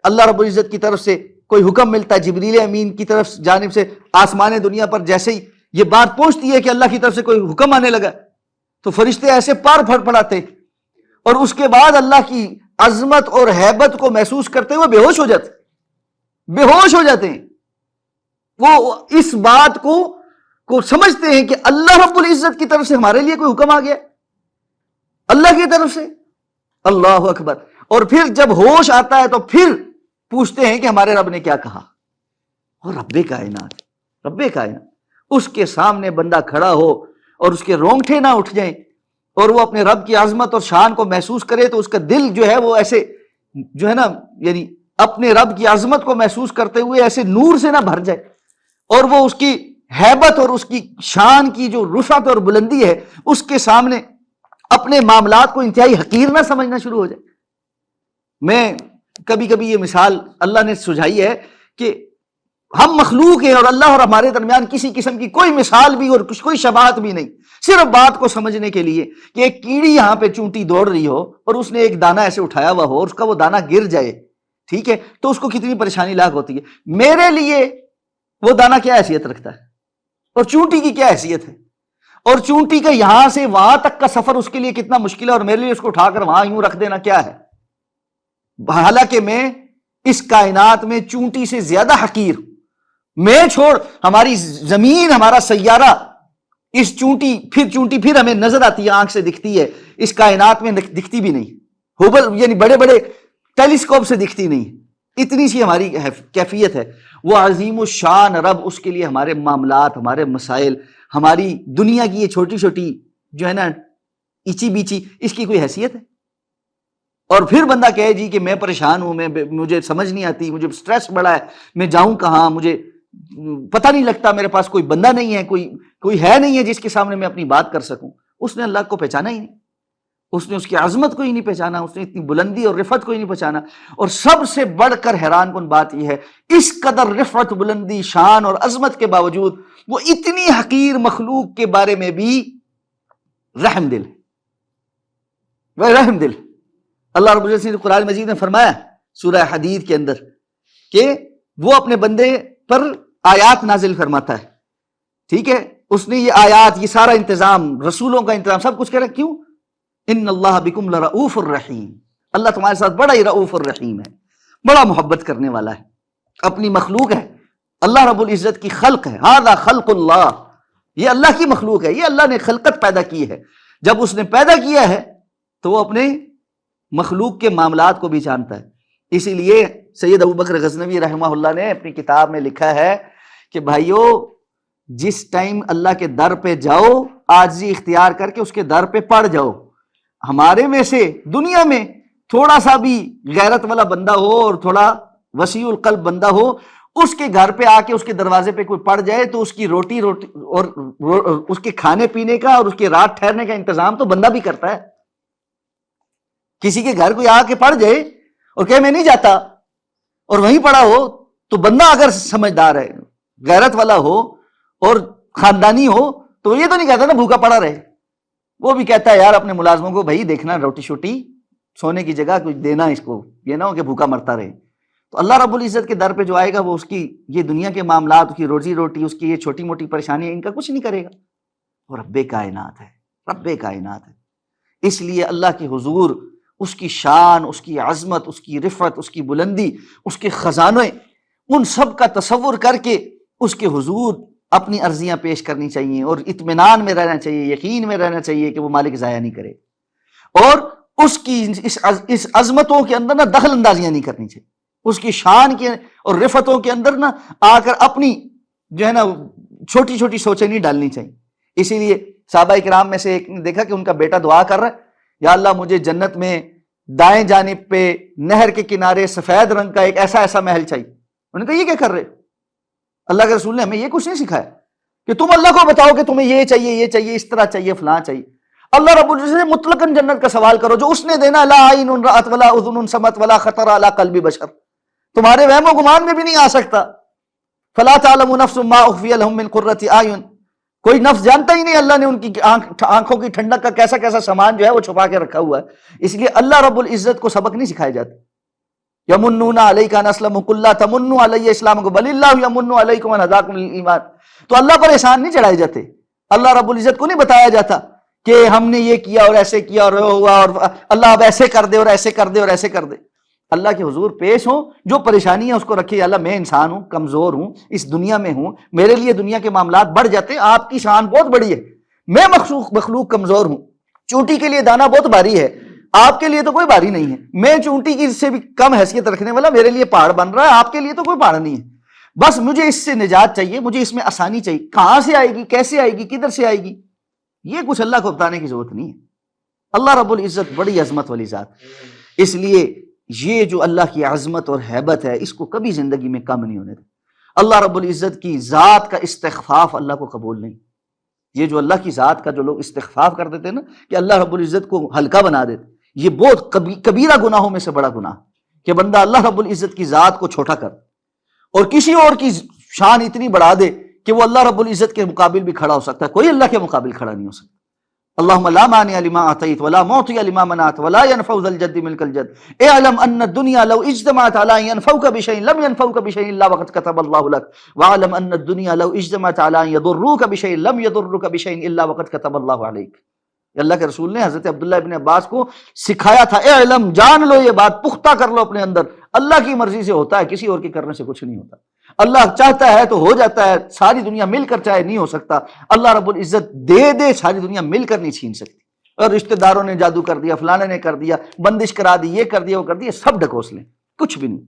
اللہ رب العزت کی طرف سے کوئی حکم ملتا ہے، جبریل امین کی طرف جانب سے آسمان دنیا پر جیسے ہی یہ بات پہنچتی ہے کہ اللہ کی طرف سے کوئی حکم آنے لگا، تو فرشتے ایسے پار پھڑ پڑاتے اور اس کے بعد اللہ کی عظمت اور ہیبت کو محسوس کرتے ہوئے بے ہوش ہو جاتے ہیں. وہ اس بات کو سمجھتے ہیں کہ اللہ رب العزت کی طرف سے ہمارے لیے کوئی حکم آ گیا، اللہ کی طرف سے. اللہ اکبر. اور پھر جب ہوش آتا ہے تو پھر پوچھتے ہیں کہ ہمارے رب نے کیا کہا. اور رب کائنات اس کے سامنے بندہ کھڑا ہو اور اس کے رونگٹے نہ اٹھ جائیں اور وہ اپنے رب کی عظمت اور شان کو محسوس کرے، تو اس کا دل جو ہے وہ ایسے جو ہے نا، یعنی اپنے رب کی عظمت کو محسوس کرتے ہوئے ایسے نور سے نہ بھر جائے، اور وہ اس کی ہیبت اور اس کی شان کی جو رفعت اور بلندی ہے اس کے سامنے اپنے معاملات کو انتہائی حقیر نہ سمجھنا شروع ہو جائے. میں کبھی کبھی یہ مثال اللہ نے سجھائی ہے کہ ہم مخلوق ہیں اور اللہ اور ہمارے درمیان کسی قسم کی کوئی مثال بھی اور کوئی شباہت بھی نہیں، صرف بات کو سمجھنے کے لیے کہ ایک کیڑی یہاں پہ چونٹی دوڑ رہی ہو اور اس نے ایک دانہ ایسے اٹھایا ہوا ہو اور اس کا وہ دانہ گر جائے، ٹھیک ہے، تو اس کو کتنی پریشانی لاحق ہوتی ہے. میرے لیے وہ دانہ کیا حیثیت رکھتا ہے اور چونٹی کی کیا حیثیت ہے، اور چونٹی کا یہاں سے وہاں تک کا سفر اس کے لیے کتنا مشکل ہے، اور میرے لیے اس کو اٹھا کر وہاں یوں رکھ دینا کیا ہے. حالانکہ میں اس کائنات میں چونٹی سے زیادہ حقیر ہوں. میں چھوڑ ہماری زمین، ہمارا سیارہ، اس چونٹی پھر ہمیں نظر آتی ہے، آنکھ سے دکھتی ہے، اس کائنات میں دکھتی بھی نہیں. ہوبل یعنی بڑے بڑے ٹیلیسکوپ سے دکھتی نہیں، اتنی سی ہماری کیفیت ہے. وہ عظیم الشان رب، اس کے لیے ہمارے معاملات، ہمارے مسائل، ہماری دنیا کی یہ چھوٹی چھوٹی جو ہے نا ایچی بیچی، اس کی کوئی حیثیت ہے؟ اور پھر بندہ کہے جی کہ میں پریشان ہوں، مجھے سمجھ نہیں آتی، مجھے سٹریس بڑا ہے، میں جاؤں کہاں، مجھے پتہ نہیں لگتا، میرے پاس کوئی بندہ نہیں ہے، کوئی ہے نہیں ہے جس کے سامنے میں اپنی بات کر سکوں. اس نے اللہ کو پہچانا ہی نہیں، اس نے اس کی عظمت کو ہی نہیں پہچانا، اس نے اتنی بلندی اور رفعت کو ہی نہیں پہچانا. اور سب سے بڑھ کر حیران کن بات یہ ہے، اس قدر رفعت، بلندی، شان اور عظمت کے باوجود وہ اتنی حقیر مخلوق کے بارے میں بھی رحم دل. اللہ رب العزت نے قرآن مجید میں فرمایا سورہ حدید کے اندر کہ وہ اپنے بندے پر آیات نازل فرماتا ہے، ٹھیک ہے، اس نے یہ آیات، یہ سارا انتظام، رسولوں کا انتظام، سب کچھ کرا. کیوں؟ ان اللہ بکم لرؤوف الرحیم، اللہ تمہارے ساتھ بڑا ہی رؤوف الرحیم ہے، بڑا محبت کرنے والا ہے، اپنی مخلوق ہے، اللہ رب العزت کی خلق ہے. ھذا خلق اللہ، یہ اللہ کی مخلوق ہے، یہ اللہ نے خلقت پیدا کی ہے. جب اس نے پیدا کیا ہے تو وہ اپنے مخلوق کے معاملات کو بھی جانتا ہے. اسی لیے سید ابوبکر غزنوی رحمہ اللہ نے اپنی کتاب میں لکھا ہے کہ بھائیو، جس ٹائم اللہ کے در پہ جاؤ، عاجزی اختیار کر کے اس کے در پہ پڑ جاؤ. ہمارے میں سے دنیا میں تھوڑا سا بھی غیرت والا بندہ ہو اور تھوڑا وسیع القلب بندہ ہو، اس کے گھر پہ آ کے اس کے دروازے پہ کوئی پڑ جائے تو اس کی روٹی اور اس کے کھانے پینے کا اور اس کے رات ٹھہرنے کا انتظام تو بندہ بھی کرتا ہے. کسی کے گھر کوئی آ کے پڑ جائے اور کہ میں نہیں جاتا اور وہیں پڑا ہو، تو بندہ اگر سمجھدار ہے، غیرت والا ہو اور خاندانی ہو، تو یہ تو نہیں کہتا نا بھوکا پڑا رہے، وہ بھی کہتا ہے یار اپنے ملازموں کو بھائی دیکھنا روٹی شوٹی سونے کی جگہ کچھ دینا، اس کو یہ نہ ہو کہ بھوکا مرتا رہے۔ تو اللہ رب العزت کے در پہ جو آئے گا وہ اس کی یہ دنیا کے معاملات، اس کی روزی روٹی، اس کی یہ چھوٹی موٹی پریشانی، ان کا کچھ نہیں کرے گا۔ اور رب کائنات ہے، رب کائنات ہے، اس لیے اللہ کے حضور اس کی شان، اس کی عظمت، اس کی رفعت، اس کی بلندی، اس کے خزانے، ان سب کا تصور کر کے اس کے حضور اپنی عرضیاں پیش کرنی چاہیے، اور اطمینان میں رہنا چاہیے، یقین میں رہنا چاہیے کہ وہ مالک ضائع نہیں کرے، اور اس کی اس عظمتوں کے اندر نہ دخل اندازیاں نہیں کرنی چاہیے، اس کی شان کے اور رفتوں کے اندر نہ آ کر اپنی جو ہے نا چھوٹی چھوٹی سوچیں نہیں ڈالنی چاہیے۔ اسی لیے صحابہ کرام میں سے ایک نے دیکھا کہ ان کا بیٹا دعا کر رہا ہے، یا اللہ مجھے جنت میں دائیں جانب پہ نہر کے کنارے سفید رنگ کا ایک ایسا ایسا محل چاہیے۔ انہوں نے کہا یہ کیا کر رہے؟ اللہ کے رسول نے ہمیں یہ کچھ نہیں سکھایا کہ تم اللہ کو بتاؤ کہ تمہیں یہ چاہیے، یہ چاہیے، اس طرح چاہیے، فلاں چاہیے۔ اللہ رب العزت سے مطلقاً جنت کا سوال کرو جو اس نے دینا، لا عین رأت ولا اذن سمعت ولا خطر علی قلب بشر، تمہارے وہم و گمان میں بھی نہیں آ سکتا۔ فلا تعلم نفس ما اخفی لهم من قرۃ اعین، کوئی نفس جانتا ہی نہیں اللہ نے ان کی آنکھوں کی ٹھنڈک کا کیسا کیسا سامان جو ہے وہ چھپا کے رکھا ہوا ہے۔ اس لیے اللہ رب العزت کو سبق نہیں سکھائے جاتے۔ یمنون علیک ان اسلموا قل لا تمنوا علی اسلامکم بل اللہ یمن علیکم ان ہداکم للایمان، تو اللہ پر احسان نہیں چڑھائے جاتے، اللہ رب العزت کو نہیں بتایا جاتا کہ ہم نے یہ کیا اور ایسے کیا اور ہوا، اور اللہ اب ایسے کر دے اور ایسے کر دے اور ایسے کر دے۔ اللہ کے حضور پیش ہوں، جو پریشانی ہے اس کو رکھے، اللہ میں انسان ہوں، کمزور ہوں، اس دنیا میں ہوں، میرے لیے دنیا کے معاملات بڑھ جاتے ہیں، آپ کی شان بہت بڑی ہے، میں مخلوق کمزور ہوں، چونٹی کے لیے دانا بہت بھاری ہے، آپ کے لیے تو کوئی بھاری نہیں ہے، میں چونٹی کی سے بھی کم حیثیت رکھنے والا، میرے لیے پہاڑ بن رہا ہے، آپ کے لیے تو کوئی پہاڑ نہیں ہے، بس مجھے اس سے نجات چاہیے، مجھے اس میں آسانی چاہیے، کہاں سے آئے گی، کیسے آئے گی، کدھر سے آئے گی، یہ کچھ اللہ کو بتانے کی ضرورت نہیں ہے۔ اللہ رب العزت بڑی عظمت والی ذات، اس لیے یہ جو اللہ کی عظمت اور ہیبت ہے اس کو کبھی زندگی میں کم نہیں ہونے دے۔ اللہ رب العزت کی ذات کا استخفاف اللہ کو قبول نہیں۔ یہ جو اللہ کی ذات کا جو لوگ استخفاف کر دیتے ہیں نا کہ اللہ رب العزت کو ہلکا بنا دیتے، یہ بہت کبیرہ گناہوں میں سے بڑا گناہ کہ بندہ اللہ رب العزت کی ذات کو چھوٹا کر اور کسی اور کی شان اتنی بڑھا دے کہ وہ اللہ رب العزت کے مقابل بھی کھڑا ہو سکتا ہے، کوئی اللہ کے مقابل کھڑا نہیں ہو سکتا۔ اللہم لا مانع لما اعطیت ولا معطی لما منعت ولا ينفع ذا الجد منک الجد اعلم ان الدنيا لو اجتمعت على ان ينفعوك بشيء لم ينفعوك بشيء الا وقد كتب الله لك واعلم ان الدنيا لو اجتمعت على ان يضروك بشيء لم يضرك بشيء الا وقد كتب الله عليك۔ اللہ کے رسول نے حضرت عبداللہ ابن عباس کو سکھایا تھا، اعلم، جان لو، یہ بات پختہ کر لو اپنے اندر، اللہ کی مرضی سے ہوتا ہے، کسی اور کے کرنے سے کچھ نہیں ہوتا۔ اللہ چاہتا ہے تو ہو جاتا ہے، ساری دنیا مل کر چاہے نہیں ہو سکتا، اللہ رب العزت دے دے ساری دنیا مل کر نہیں چھین سکتی۔ اور رشتہ داروں نے جادو کر دیا، فلانے نے کر دیا، بندش کرا دی، یہ کر دیا، وہ کر دیا، سب ڈھکوس لیں، کچھ بھی نہیں۔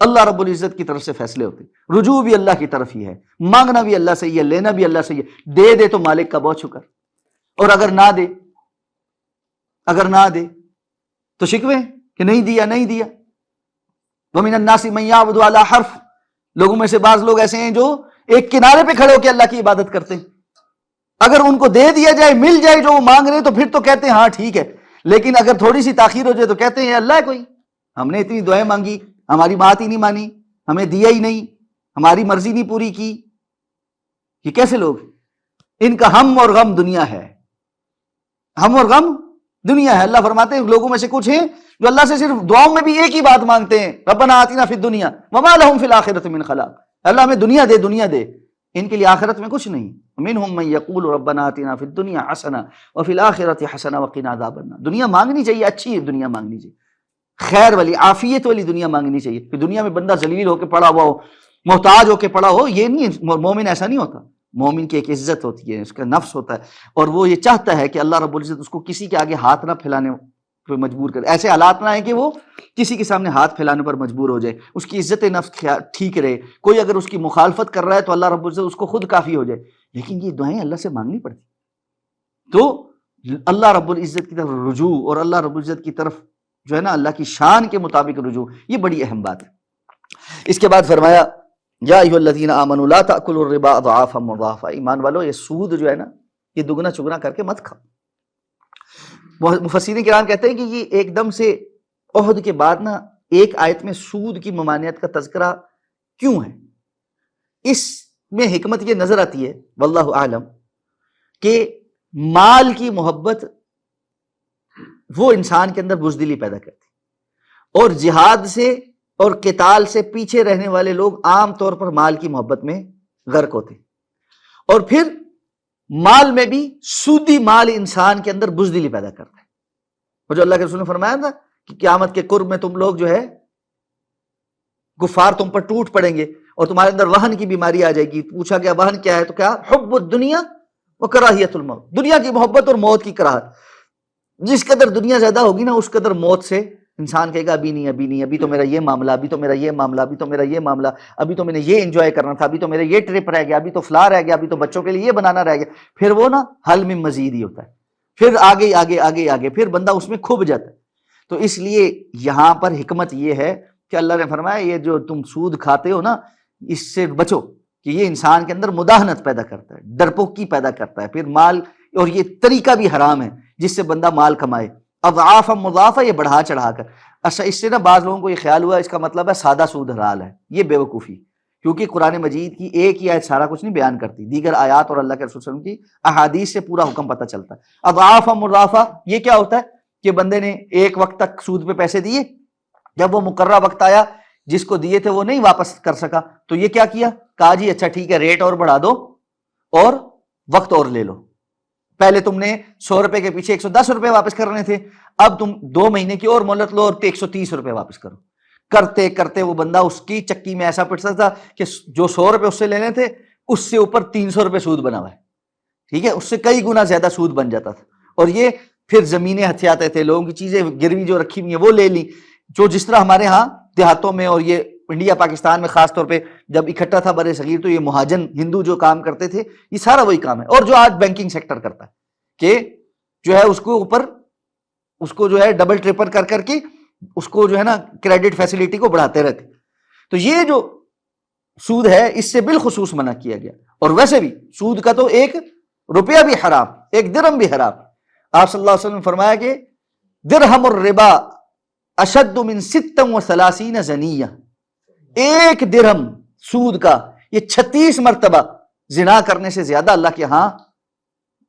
اللہ رب العزت کی طرف سے فیصلے ہوتے، رجوع بھی اللہ کی طرف ہی ہے، مانگنا بھی اللہ سے ہی ہے، لینا بھی اللہ سے ہی ہے۔ دے دے تو مالک کا بہت شکر، اور اگر نہ دے تو شکوے کہ نہیں دیا نہیں دیا۔ وَمِنَ النَّاسِ مَن يَعْبُدُ عَلَى حَرْفٍ، لوگوں میں سے بعض لوگ ایسے ہیں جو ایک کنارے پہ کھڑے ہو کے اللہ کی عبادت کرتے ہیں، اگر ان کو دے دیا جائے، مل جائے جو وہ مانگ رہے ہیں تو پھر تو کہتے ہیں ہاں ٹھیک ہے، لیکن اگر تھوڑی سی تاخیر ہو جائے تو کہتے ہیں اللہ ہے کوئی، ہم نے اتنی دعائیں مانگی، ہماری بات ہی نہیں مانی، ہمیں دیا ہی نہیں، ہماری مرضی نہیں پوری کی۔ یہ کیسے لوگ؟ ان کا ہم اور غم دنیا ہے، ہم اور غم دنیا ہے۔ اللہ فرماتے ہیں لوگوں میں سے کچھ ہیں جو اللہ سے صرف دعاؤں میں بھی ایک ہی بات مانگتے ہیں، ربنا آتنا فی الدنیا وما لہم فی الآخرۃ من خلاق، اللہ ہمیں دنیا دے، دنیا دے، ان کے لیے آخرت میں کچھ نہیں۔ منہم من یقول ربنا آتنا فی الدنیا حسنہ وفی الآخرۃ حسنہ وقنا عذاب النار۔ دنیا مانگنی چاہیے، اچھی دنیا مانگنی چاہیے، خیر والی، عافیت والی دنیا مانگنی چاہیے، کہ دنیا میں بندہ ذلیل ہو کے پڑا ہوا ہو، محتاج ہو کے پڑا ہو، یہ نہیں، مومن ایسا نہیں ہوتا۔ مومن کی ایک عزت ہوتی ہے، اس کا نفس ہوتا ہے، اور وہ یہ چاہتا ہے کہ اللہ رب العزت اس کو کسی کے آگے ہاتھ نہ پھیلانے پہ مجبور کرے، ایسے حالات نہ ہیں کہ وہ کسی کے سامنے ہاتھ پھیلانے پر مجبور ہو جائے، اس کی عزت نفس ٹھیک رہے، کوئی اگر اس کی مخالفت کر رہا ہے تو اللہ رب العزت اس کو خود کافی ہو جائے۔ لیکن یہ دعائیں اللہ سے مانگنی پڑتی، تو اللہ رب العزت کی طرف رجوع اور اللہ رب العزت کی طرف جو ہے نا اللہ کی شان کے مطابق رجوع، یہ بڑی اہم بات ہے۔ اس کے بعد فرمایا یا ایھا الذین آمنوا لا تأکلوا الربا اضعافا مضاعفا، ایمان والو یہ سود جو ہے نا یہ دگنا چگنا کر کے مت کھاؤ۔ مفسرین کرام کہتے ہیں کہ یہ ایک دم سے احد کے بعد نا ایک آیت میں سود کی ممانعت کا تذکرہ کیوں ہے؟ اس میں حکمت یہ نظر آتی ہے واللہ اعلم کہ مال کی محبت وہ انسان کے اندر بزدلی پیدا کرتی، اور جہاد سے اور قتال سے پیچھے رہنے والے لوگ عام طور پر مال کی محبت میں غرق ہوتے، اور پھر مال میں بھی سودی مال انسان کے اندر بزدلی پیدا کرتا ہے۔ اور جو اللہ کے رسول نے فرمایا تھا کہ قیامت کے قرب میں تم لوگ جو ہے کفار تم پر ٹوٹ پڑیں گے اور تمہارے اندر وہن کی بیماری آ جائے گی۔ پوچھا گیا وہن کیا ہے؟ تو کیا؟ حب الدنیا و کراہیت الموت، دنیا کی محبت اور موت کی کراہت۔ جس قدر دنیا زیادہ ہوگی نا اس قدر موت سے انسان کہے گا ابھی نہیں ابھی نہیں، ابھی تو میرا یہ معاملہ، ابھی تو میرا یہ معاملہ، ابھی تو میرا یہ معاملہ، ابھی تو میں نے یہ انجوائے کرنا تھا، ابھی تو میرا یہ ٹرپ رہ گیا، ابھی تو فلاں رہ گیا، ابھی تو بچوں کے لیے یہ بنانا رہ گیا۔ پھر وہ نا حل میں مزید ہی ہوتا ہے، پھر آگے آگے آگے آگے، پھر بندہ اس میں کھب جاتا ہے۔ تو اس لیے یہاں پر حکمت یہ ہے کہ اللہ نے فرمایا یہ جو تم سود کھاتے ہو نا اس سے بچو، کہ یہ انسان کے اندر مداہنت پیدا کرتا ہے، ڈرپوکی پیدا کرتا ہے، پھر مال، اور یہ طریقہ بھی حرام ہے جس سے بندہ مال کمائے، اضعاف مضاعفہ، یہ بڑھا چڑھا کر۔ اچھا اس سے نا بعض لوگوں کو یہ خیال ہوا اس کا مطلب ہے سادہ سود حلال ہے، یہ بے وقوفی، کیونکہ قرآن مجید کی ایک ہی آیت سارا کچھ نہیں بیان کرتی، دیگر آیات اور اللہ کے رسول صلی اللہ علیہ وسلم کی احادیث سے پورا حکم پتہ چلتا ہے۔ اضعاف مضاعفہ یہ کیا ہوتا ہے کہ بندے نے ایک وقت تک سود پہ پیسے دیے، جب وہ مقررہ وقت آیا جس کو دیے تھے وہ نہیں واپس کر سکا، تو یہ کیا کیا؟ کہا جی اچھا ٹھیک ہے ریٹ اور بڑھا دو اور وقت اور لے لو۔ پہلے تم نے 100 روپے کے پیچھے 110 روپے واپس کرنے تھے، اب تم 2 مہینے کی اور مہلت لو اور 130 روپے واپس کرو۔ کرتے کرتے وہ بندہ اس کی چکی میں ایسا پٹتا تھا کہ جو 100 روپے اس سے لینے تھے اس سے اوپر 300 روپے سود بنا ہوا ہے، ٹھیک ہے، اس سے کئی گنا زیادہ سود بن جاتا تھا۔ اور یہ پھر زمینیں ہتھیاتے تھے، لوگوں کی چیزیں گروی جو رکھی ہوئی ہیں وہ لے لی، جو جس طرح ہمارے ہاں دیہاتوں میں اور یہ انڈیا پاکستان میں خاص طور پہ جب اکٹھا تھا برے صغیر تو یہ مہاجن ہندو جو کام کرتے تھے یہ سارا وہی کام ہے، اور جو آج بینکنگ سیکٹر کرتا ہے کہ جو ہے اس کو اوپر اس کو جو ہے ڈبل ٹرپل کر کر کے اس کو جو ہے نا کریڈٹ فیسلٹی کو بڑھاتے رہتے۔ تو یہ جو سود ہے اس سے بالخصوص منع کیا گیا، اور ویسے بھی سود کا تو 1 روپیہ بھی حرام، 1 درہم بھی حرام۔ آپ صلی اللہ علیہ وسلم نے فرمایا کہ درہم الربا اشد من 36 زنیہ، 1 درہم سود کا یہ 36 مرتبہ زنا کرنے سے زیادہ اللہ کے ہاں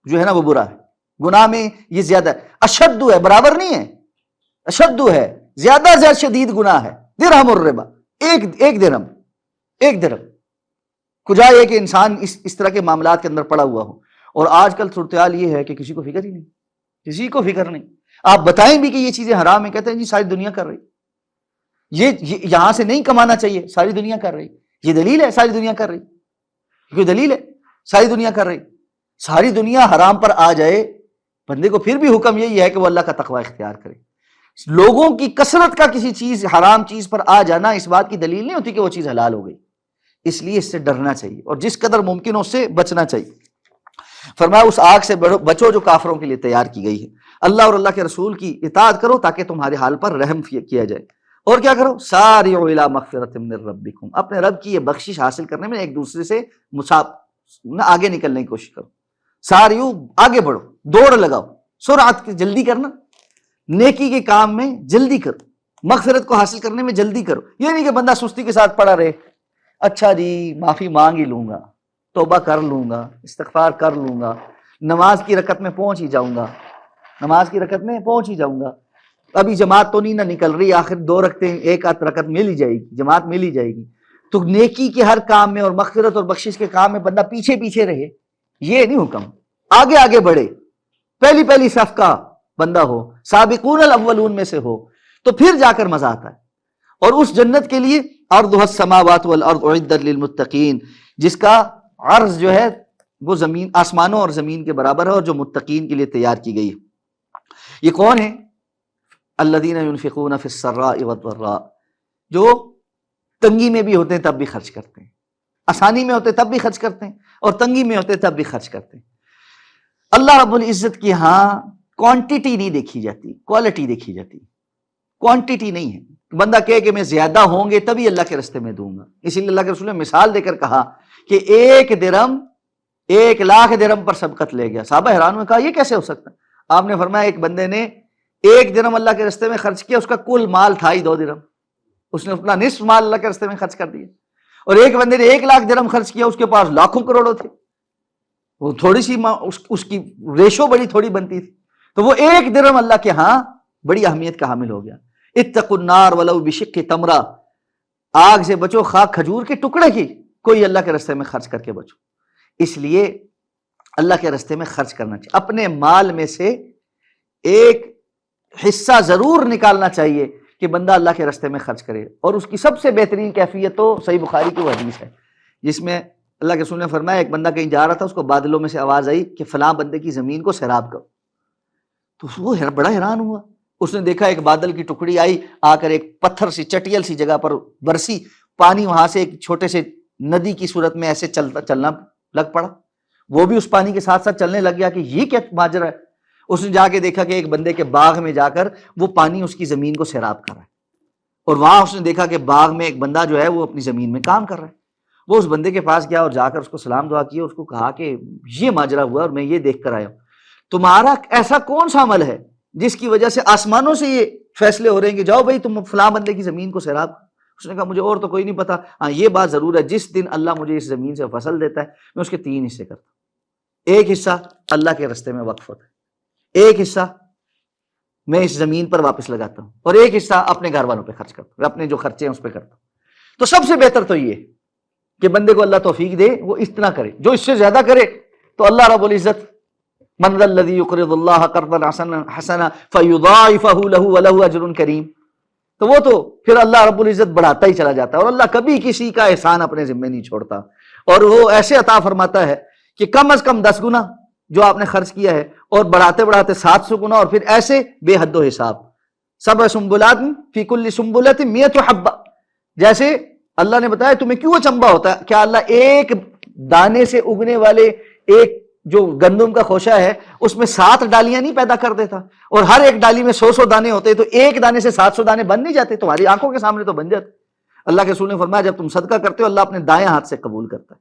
جو ہے نا وہ برا ہے، گناہ میں یہ زیادہ ہے، اشد ہے، برابر نہیں ہے، اشد ہے، زیادہ زیادہ شدید گناہ ہے۔ درہم الربا، ایک درہم، 1 درہم۔ کجا یہ کہ انسان اس طرح کے معاملات کے اندر پڑا ہوا ہو، اور آج کل صورتحال یہ ہے کہ کسی کو فکر ہی نہیں، کسی کو فکر نہیں۔ آپ بتائیں بھی کہ یہ چیزیں حرام ہیں، کہتے ہیں جی ساری دنیا کر رہی، یہ یہاں سے نہیں کمانا چاہیے، ساری دنیا کر رہی، یہ دلیل ہے ساری دنیا کر رہی، کوئی دلیل ہے ساری دنیا کر رہی؟ ساری دنیا حرام پر آ جائے بندے کو پھر بھی حکم یہی ہے کہ وہ اللہ کا تقوی اختیار کرے۔ لوگوں کی کثرت کا کسی چیز حرام چیز پر آ جانا اس بات کی دلیل نہیں ہوتی کہ وہ چیز حلال ہو گئی، اس لیے اس سے ڈرنا چاہیے اور جس قدر ممکن اس سے بچنا چاہیے۔ فرمایا اس آگ سے بچو جو کافروں کے لیے تیار کی گئی ہے، اللہ اور اللہ کے رسول کی اطاعت کرو تاکہ تمہارے حال پر رحم کیا جائے، اور کیا کرو؟ سارعوا الی مغفرۃ من ربکم، اپنے رب کی یہ بخشش حاصل کرنے میں ایک دوسرے سے آگے نکلنے کی کوشش کرو۔ ساریو، آگے بڑھو، دوڑ لگاؤ، سرعت جلدی کرنا، نیکی کے کام میں جلدی کرو، مغفرت کو حاصل کرنے میں جلدی کرو۔ یہ نہیں کہ بندہ سستی کے ساتھ پڑا رہے، اچھا جی معافی مانگ ہی لوں گا، توبہ کر لوں گا، استغفار کر لوں گا، نماز کی رکعت میں پہنچ ہی جاؤں گا، نماز کی رکعت میں پہنچ ہی جاؤں گا، ابھی جماعت تو نہیں نہ نکل رہی، آخر 2 رکعتیں 1 آدھ رکعت مل ہی جائے گی، جماعت مل ہی جائے گی۔ تو نیکی کے ہر کام میں اور مغفرت اور بخشش کے کام میں بندہ پیچھے پیچھے رہے، یہ نہیں حکم، آگے آگے بڑھے، پہلی پہلی صف کا بندہ ہو، سابقون الاولون میں سے ہو، تو پھر جا کر مزہ آتا ہے۔ اور اس جنت کے لیے ارضها السماوات والارض اعدت للمتقین، جس کا عرض جو ہے وہ زمین آسمانوں اور زمین کے برابر ہے اور جو متقین کے لیے تیار کی گئی ہے۔ یہ کون ہے؟ الذین ينفقون فی السراء والضراء، جو تنگی میں بھی ہوتے ہیں تب بھی خرچ کرتے ہیں، آسانی میں ہوتے تب بھی خرچ کرتے ہیں اور تنگی میں ہوتے تب بھی خرچ کرتے ہیں۔ اللہ رب العزت کی ہاں کوانٹٹی نہیں دیکھی جاتی، کوالٹی دیکھی جاتی، کوانٹٹی نہیں ہے۔ بندہ کہے کہ میں زیادہ ہوں گے تبھی اللہ کے رستے میں دوں گا، اسی لیے اللہ کے رسول نے مثال دے کر کہا کہ 1 درہم 1,00,000 درہم پر سبقت لے گیا۔ صحابہ حیران ہوئے، کہا یہ کیسے ہو سکتا؟ آپ نے فرمایا ایک بندے نے 1 درہم اللہ کے رستے میں خرچ کیا، اس کا کل مال تھا ہی 2 درہم، اس نے اپنا نصف مال اللہ کے راستے میں خرچ کر دیا. اور ایک بندے نے 1 لاکھ درہم خرچ کیا، اس کے پاس لاکھوں کروڑوں تھے. وہ تھوڑی سی اس کی ریشو بڑی تھوڑی بنتی تھی، تو وہ 1 درہم اللہ کے ہاں بڑی اہمیت کا حامل ہو گیا. اتقوا النار ولو بشق تمرہ، آگ سے بچو خواہ کھجور کے ٹکڑے کی کوئی اللہ کے راستے میں خرچ کر کے بچو. اس لیے اللہ کے راستے میں خرچ کرنا چاہیے. اپنے مال میں سے ایک حصہ ضرور نکالنا چاہیے کہ بندہ اللہ کے راستے میں خرچ کرے. اور اس کی سب سے بہترین کیفیت تو صحیح بخاری کی وہ حدیث ہے جس میں اللہ کے رسول نے فرمایا ایک بندہ کہیں جا رہا تھا، اس کو بادلوں میں سے آواز آئی کہ فلاں بندے کی زمین کو سیراب کرو. تو وہ بڑا حیران ہوا. اس نے دیکھا ایک بادل کی ٹکڑی آئی، آ کر ایک پتھر سی چٹیل سی جگہ پر برسی، پانی وہاں سے ایک چھوٹے سے ندی کی صورت میں ایسے چلنا لگ پڑا. وہ بھی اس پانی کے ساتھ ساتھ چلنے لگ گیا کہ یہ کیا ماجرا ہے. اس نے جا کے دیکھا کہ ایک بندے کے باغ میں جا کر وہ پانی اس کی زمین کو سیراب کر رہا ہے. اور وہاں اس نے دیکھا کہ باغ میں ایک بندہ جو ہے وہ اپنی زمین میں کام کر رہا ہے. وہ اس بندے کے پاس گیا اور جا کر اس کو سلام دعا کیا، اس کو کہا کہ یہ ماجرا ہوا اور میں یہ دیکھ کر آیا ہوں، تمہارا ایسا کون سا عمل ہے جس کی وجہ سے آسمانوں سے یہ فیصلے ہو رہے ہیں کہ جاؤ بھائی تم فلاں بندے کی زمین کو سیراب. اس نے کہا مجھے اور تو کوئی نہیں پتا، ہاں یہ بات ضرور ہے جس دن اللہ مجھے اس زمین سے فصل دیتا ہے میں اس کے 3 حصے کرتا ہوں. ایک حصہ اللہ کے راستے میں وقف ہوتا ہے، ایک حصہ میں اس زمین پر واپس لگاتا ہوں، اور ایک حصہ اپنے گھر والوں پہ خرچ کرتا ہوں، اپنے جو خرچے ہیں اس پہ کرتا ہوں. تو سب سے بہتر تو یہ کہ بندے کو اللہ توفیق دے وہ اتنا کرے. جو اس سے زیادہ کرے تو اللہ رب العزت من ذا الذی یقرض اللہ قرضا حسنا فیضاعفہ لہ ولہ اجر کریم، تو وہ تو پھر اللہ رب العزت بڑھاتا ہی چلا جاتا ہے. اور اللہ کبھی کسی کا احسان اپنے ذمے نہیں چھوڑتا، اور وہ ایسے عطا فرماتا ہے کہ کم از کم 10 گنا جو آپ نے خرچ کیا ہے، اور بڑھاتے بڑھاتے 700 گنا، اور پھر ایسے بے حد و حساب. 7 سنبلات فی کل سنبلۃ 100 حبہ، جیسے اللہ نے بتایا تمہیں کیوں اچنبھا ہوتا ہے، کیا اللہ ایک دانے سے اگنے والے ایک جو گندم کا خوشہ ہے اس میں 7 ڈالیاں نہیں پیدا کر دیتا، اور ہر ایک ڈالی میں 100 دانے ہوتے، تو ایک دانے سے 700 دانے بن نہیں جاتے؟ تمہاری آنکھوں کے سامنے تو بن جاتے. اللہ کے رسول نے فرمایا جب تم صدقہ کرتے ہو اللہ اپنے دائیں ہاتھ سے قبول کرتا ہے،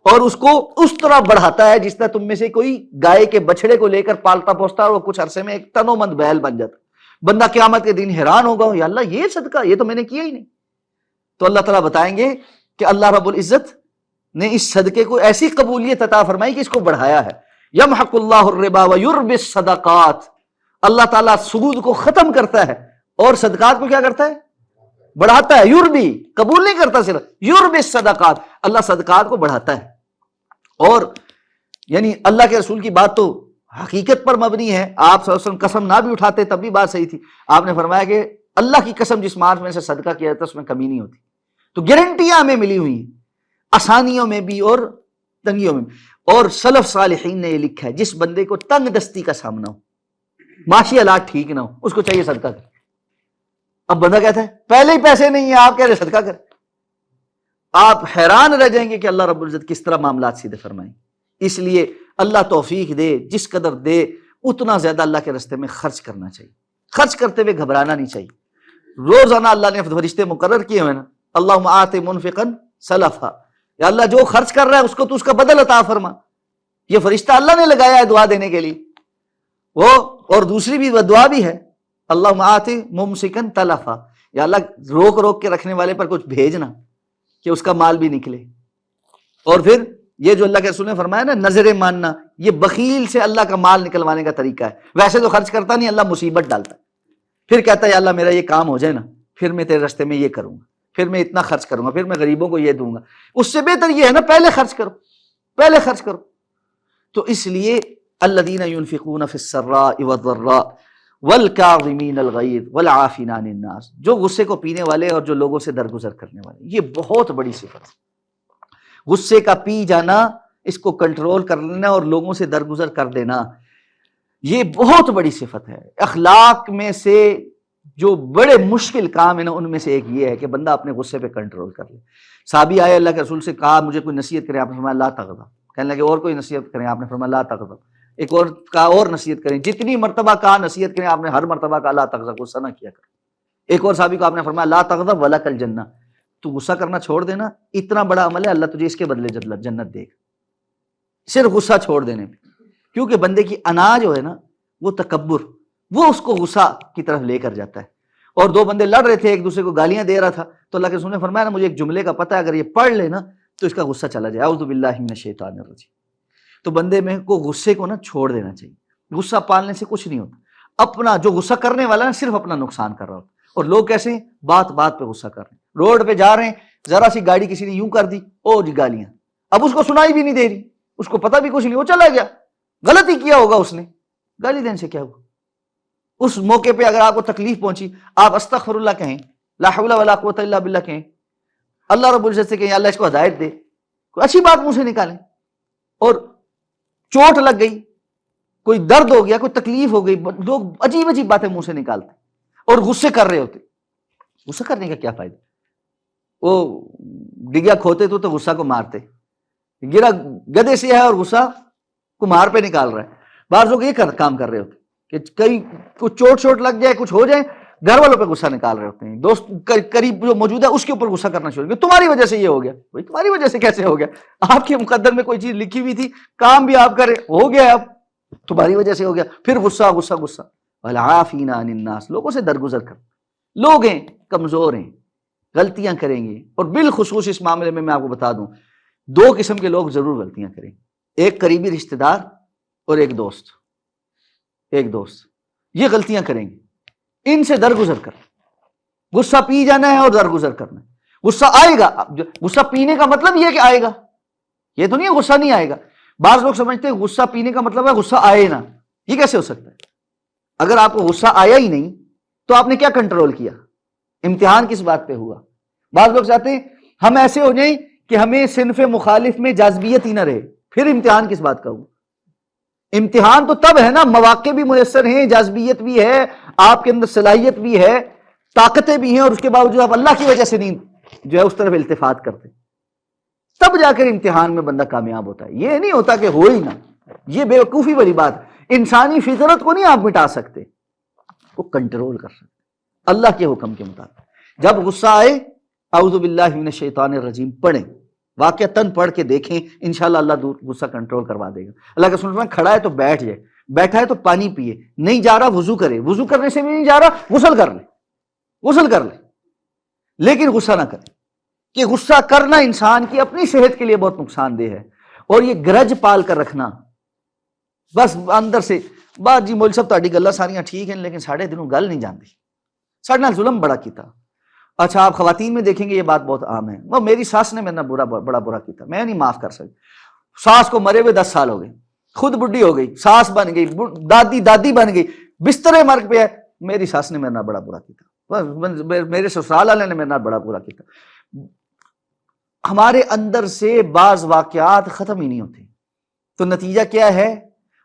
اور اس کو اس طرح بڑھاتا ہے جس طرح تم میں سے کوئی گائے کے بچڑے کو لے کر پالتا پوستا اور وہ کچھ عرصے میں ایک تنو مند بیل بن جاتا. بندہ قیامت کے دن حیران ہوگا یا اللہ یہ صدقہ یہ تو میں نے کیا ہی نہیں. تو اللہ تعالیٰ بتائیں گے کہ اللہ رب العزت نے اس صدقے کو ایسی قبولیت عطا فرمائی کہ اس کو بڑھایا ہے. یمحق اللہ الربا ویربی الصدقات، اللہ تعالیٰ سود کو ختم کرتا ہے اور صدقات کو کیا کرتا ہے؟ بڑھاتا ہے. یربی قبول نہیں کرتا، صرف یربی الصدقات، اللہ صدقات کو بڑھاتا ہے. اور یعنی اللہ کے رسول کی بات تو حقیقت پر مبنی ہے. آپ صلی اللہ علیہ وسلم قسم نہ بھی اٹھاتے تب بھی بات صحیح تھی. آپ نے فرمایا کہ اللہ کی قسم جس مال میں سے صدقہ کیا جاتا ہے اس میں کمی نہیں ہوتی. تو گارنٹیاں ہمیں ملی ہوئی ہیں آسانیوں میں بھی اور تنگیوں میں بھی. اور سلف صالحین نے یہ لکھا ہے جس بندے کو تنگ دستی کا سامنا ہو، معاشی حالات ٹھیک نہ ہو، اس کو چاہیے صدقہ کرے. اب بندہ کہتا ہے پہلے ہی پیسے نہیں ہیں آپ کہہ رہے صدقہ کرے. آپ حیران رہ جائیں گے کہ اللہ رب العزت کس طرح معاملات سیدھے فرمائیں. اس لیے اللہ توفیق دے، جس قدر دے اتنا زیادہ اللہ کے راستے میں خرچ کرنا چاہیے. خرچ کرتے ہوئے گھبرانا نہیں چاہیے. روزانہ اللہ نے فرشتے مقرر کیے ہوئے نا، اللہم آت منفقا سلفا، یا اللہ جو خرچ کر رہا ہے اس کو تو اس کا بدل عطا فرما. یہ فرشتہ اللہ نے لگایا ہے دعا دینے کے لیے. وہ اور دوسری بھی دعا بھی ہے، اللہم آت ممسکا تلفا، یا اللہ روک روک کے رکھنے والے پر کچھ بھیجنا کہ اس کا مال بھی نکلے. اور پھر یہ جو اللہ کے رسول نے فرمایا نا نظر ماننا، یہ بخیل سے اللہ کا مال نکلوانے کا طریقہ ہے. ویسے تو خرچ کرتا نہیں، اللہ مصیبت ڈالتا ہے، پھر کہتا ہے یا اللہ میرا یہ کام ہو جائے نا پھر میں تیرے راستے میں یہ کروں گا، پھر میں اتنا خرچ کروں گا، پھر میں غریبوں کو یہ دوں گا. اس سے بہتر یہ ہے نا پہلے خرچ کرو، پہلے خرچ کرو. تو اس لیے الذین ينفقون فی السراء والضراء والکاظمین الغیظ والعافین عن الناس، جو غصے کو پینے والے اور جو لوگوں سے درگزر کرنے والے. یہ بہت بڑی صفت ہے، غصے کا پی جانا، اس کو کنٹرول کر لینا اور لوگوں سے درگزر کر دینا، یہ بہت بڑی صفت ہے. اخلاق میں سے جو بڑے مشکل کام ہے نا ان میں سے ایک یہ ہے کہ بندہ اپنے غصے پہ کنٹرول کر لے. صحابی آئے اللہ کے رسول سے کہا مجھے کوئی نصیحت کرے، آپ نے فرمایا لا تغضب. کہنے لگے اور کوئی نصیحت کریں، آپ نے فرمایا لا تغضب. ایک اور کہا اور نصیحت کریں، جتنی مرتبہ کہا نصیحت کریں آپ نے ہر مرتبہ کہا لا تغضب، غصہ نہ کیا کر. ایک اور صحابی کو آپ نے فرمایا لا تغضب ولک الجنہ، تو غصہ کرنا چھوڑ دینا، اتنا بڑا عمل ہے اللہ تجھے اس کے بدلے جنت دے گا، صرف غصہ چھوڑ دینے پہ. کیونکہ بندے کی انا جو ہے نا وہ تکبر، وہ اس کو غصہ کی طرف لے کر جاتا ہے. اور دو بندے لڑ رہے تھے، ایک دوسرے کو گالیاں دے رہا تھا، تو اللہ کے رسول نے فرمایا نا مجھے ایک جملے کا پتہ ہے، اگر یہ پڑھ لے نا تو اس کا غصہ چلا جائے، اعوذ باللہ من الشیطان الرجیم۔ تو بندے میں کو غصے کو نا چھوڑ دینا چاہیے، غصہ پالنے سے کچھ نہیں ہوتا، اپنا جو غصہ کرنے والا ہے صرف اپنا نقصان کر رہا ہوتا۔ اور لوگ کیسے ہیں، بات بات پہ غصہ کر رہے ہیں، روڈ پہ جا رہے ہیں، ذرا سی گاڑی کسی نے یوں کر دی، او جی گالیاں، اب اس کو سنائی بھی نہیں دے رہی، اس کو پتہ بھی کچھ نہیں، وہ چلا گیا، غلطی کیا ہوگا اس نے، گالی دینے سے کیا ہوا؟ اس موقع پہ اگر آپ کو تکلیف پہنچی، آپ استغفر اللہ کہیں، لا حول ولا قوت الا باللہ کہیں، اللہ رب العزت سے کہیں اللہ اس کو ہدایت دے، کوئی اچھی بات منہ سے نکالیں۔ اور چوٹ لگ گئی، کوئی درد ہو گیا، کوئی تکلیف ہو گئی، لوگ عجیب عجیب باتیں منہ سے نکالتے اور غصے کر رہے ہوتے۔ غصہ کرنے کا کیا فائدہ؟ وہ ڈگیا کھوتے تو غصہ کو مارتے، گرا گدے سے ہے اور غصہ کو مار پہ نکال رہا ہے۔ بعض لوگ یہ کام کر رہے ہوتے کہ کئی کچھ چوٹ لگ جائے، کچھ ہو جائے، گھر والوں پہ غصہ نکال رہے ہوتے ہیں، دوست قریب جو موجود ہے اس کے اوپر غصہ کرنا شروع کیا، تمہاری وجہ سے یہ ہو گیا۔ بھائی تمہاری وجہ سے کیسے ہو گیا؟ آپ کے مقدر میں کوئی چیز لکھی ہوئی تھی، کام بھی آپ کرے، ہو گیا، اب تمہاری وجہ سے ہو گیا، پھر غصہ غصہ غصہ۔ والعافین عن الناس، لوگوں سے درگزر کر، لوگ ہیں کمزور ہیں، غلطیاں کریں گے، اور بالخصوص اس معاملے میں آپ کو بتا دوں دو قسم کے لوگ ضرور غلطیاں کریں گے، ایک قریبی رشتہ دار اور ایک دوست یہ غلطیاں کریں گے، ان سے درگزر کر، غصہ پی جانا ہے اور درگزر کرنا ہے۔ غصہ آئے گا، غصہ پینے کا مطلب یہ ہے کہ آئے گا، یہ تو نہیں ہے غصہ نہیں آئے گا۔ بعض لوگ سمجھتے ہیں غصہ پینے کا مطلب ہے غصہ آئے نا، یہ کیسے ہو سکتا ہے؟ اگر آپ کو غصہ آیا ہی نہیں تو آپ نے کیا کنٹرول کیا؟ امتحان کس بات پہ ہوا؟ بعض لوگ چاہتے ہیں ہم ایسے ہو جائیں کہ ہمیں صنف مخالف میں جاذبیت ہی نہ رہے، پھر امتحان کس بات کا ہوا؟ امتحان تو تب ہے نا، مواقع بھی میسر ہیں، جاذبیت بھی ہے، آپ کے اندر صلاحیت بھی ہے، طاقتیں بھی ہیں، اور اس کے باوجود آپ اللہ کی وجہ سے نہیں جو ہے اس طرف التفات کرتے، تب جا کر امتحان میں بندہ کامیاب ہوتا ہے۔ یہ نہیں ہوتا کہ ہو ہی نہ، یہ بیوقوفی بڑی بات ہے۔ انسانی فطرت کو نہیں آپ مٹا سکتے، وہ کنٹرول کر سکتے اللہ کے حکم کے مطابق۔ جب غصہ آئے اعوذ باللہ من الشیطان الرجیم پڑھیں، واقعتاً پڑھ کے دیکھیں، انشاءاللہ اللہ دور غصہ کنٹرول کروا دے گا۔ اللہ کا سننا، کھڑا ہے تو بیٹھ جائے، بیٹھا ہے تو پانی پیے، نہیں جا رہا وضو کرے، وضو کرنے سے بھی نہیں جا رہا غسل کر لے، لیکن غصہ نہ کرے، کہ غصہ کرنا انسان کی اپنی صحت کے لیے بہت نقصان دہ ہے۔ اور یہ گرج پال کر رکھنا، بس اندر سے بات جی مول صاحب تہاڈی گلاں ساریاں ٹھیک ہیں لیکن ساڈے دلوں گل نہیں جاندی، ساڈے نال ظلم بڑا کیتا۔ اچھا آپ خواتین میں دیکھیں گے یہ بات بہت عام ہے، وہ میری ساس نے میرے نال بڑا برا کیتا، میں نہیں معاف کر سکتی۔ ساس کو مرے ہوئے 10 سال ہو گئے، خود بڈھی ہو گئی، ساس بن گئی، دادی بن گئی، بسترے مرگ پہ ہے، میری ساس نے میرے نال بڑا برا کیتا، میرے سسرال والے نے میرے نال بڑا برا کیتا۔ ہمارے اندر سے بعض واقعات ختم ہی نہیں ہوتے، تو نتیجہ کیا ہے؟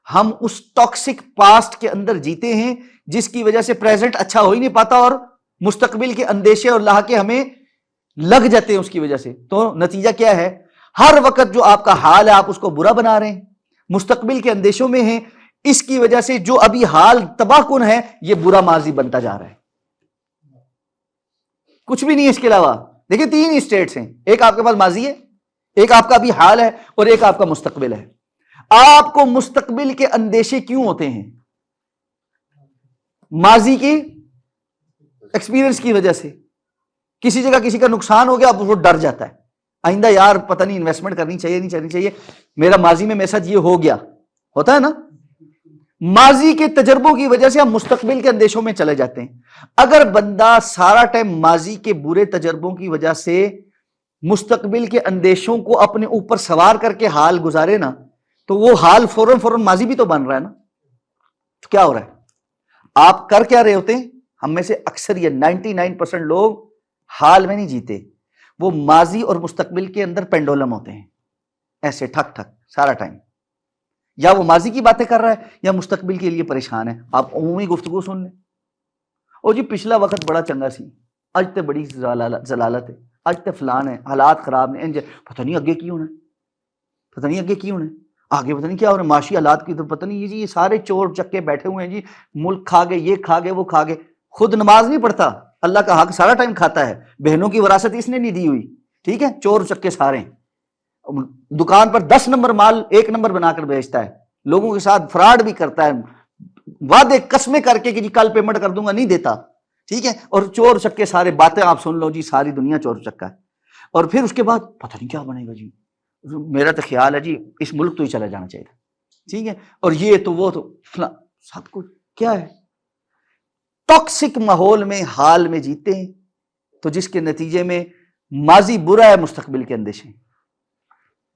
ہم اس ٹاکسک پاسٹ کے اندر جیتے ہیں جس کی وجہ سے پریزنٹ اچھا ہو ہی نہیں پاتا، اور مستقبل کے اندیشے اور لاحقے ہمیں لگ جاتے ہیں اس کی وجہ سے۔ تو نتیجہ کیا ہے؟ ہر وقت جو آپ کا حال ہے آپ اس کو برا بنا رہے ہیں، مستقبل کے اندیشوں میں ہیں، اس کی وجہ سے جو ابھی حال تباہ کن ہے یہ برا ماضی بنتا جا رہا ہے، کچھ بھی نہیں ہے اس کے علاوہ۔ دیکھیں 3 اسٹیٹس ہیں، ایک آپ کے پاس ماضی ہے، ایک آپ کا ابھی حال ہے، اور ایک آپ کا مستقبل ہے۔ آپ کو مستقبل کے اندیشے کیوں ہوتے ہیں؟ ماضی کی ایکسپیرینس کی وجہ سے، کسی جگہ کسی کا نقصان ہو گیا اب وہ ڈر جاتا ہے، آئندہ یار پتہ نہیں انویسٹمنٹ کرنی چاہیے نہیں کرنی چاہیے، میرا ماضی میں میرے ساتھ یہ ہو گیا، ہوتا ہے نا۔ ماضی کے تجربوں کی وجہ سے ہم مستقبل کے اندیشوں میں چلے جاتے ہیں۔ اگر بندہ سارا ٹائم ماضی کے برے تجربوں کی وجہ سے مستقبل کے اندیشوں کو اپنے اوپر سوار کر کے حال گزارے نا، تو وہ حال فوراً ماضی بھی تو بن رہا ہے نا۔ تو کیا ہو رہا ہے؟ آپ کر کیا رہے ہوتے ہیں؟ ہم میں سے اکثر یہ 99% لوگ حال میں نہیں جیتے، وہ ماضی اور مستقبل کے اندر پینڈولم ہوتے ہیں، ایسے ٹھک سارا ٹائم، یا وہ ماضی کی باتیں کر رہا ہے یا مستقبل کے لیے پریشان ہے۔ آپ عمومی گفتگو سن لیں، او جی پچھلا وقت بڑا چنگا سی، اج تے بڑی زلالت ہے، اج تے فلان ہے، حالات خراب نے، پتہ نہیں اگے کی ہونا، آگے پتہ نہیں کیا ہو رہا ہے، معاشی حالات کی تو پتہ نہیں جی، یہ سارے چور چکے بیٹھے ہوئے ہیں جی، ملک کھا گئے، یہ کھا گئے، وہ کھا گئے، خود نماز نہیں پڑھتا، اللہ کا حق سارا ٹائم کھاتا ہے، بہنوں کی وراثت اس نے نہیں دی ہوئی، ٹھیک ہے، چور چکے سارے ہیں، دکان پر 10 نمبر مال 1 نمبر بنا کر بیچتا ہے، لوگوں کے ساتھ فراڈ بھی کرتا ہے، وعدے قسمیں کر کے کہ جی کل پیمنٹ کر دوں گا، نہیں دیتا، ٹھیک ہے، اور چور چکے سارے باتیں آپ سن لو جی، ساری دنیا چور چکا ہے، اور پھر اس کے بعد پتہ نہیں کیا بنے گا جی، میرا تو خیال ہے جی اس ملک تو ہی چلا جانا چاہیے، ٹھیک ہے، اور یہ تو وہ تو فلاں، سب کچھ کیا ہے، ٹاکسک ماحول میں حال میں جیتے ہیں، تو جس کے نتیجے میں ماضی برا ہے، مستقبل کے اندیشے،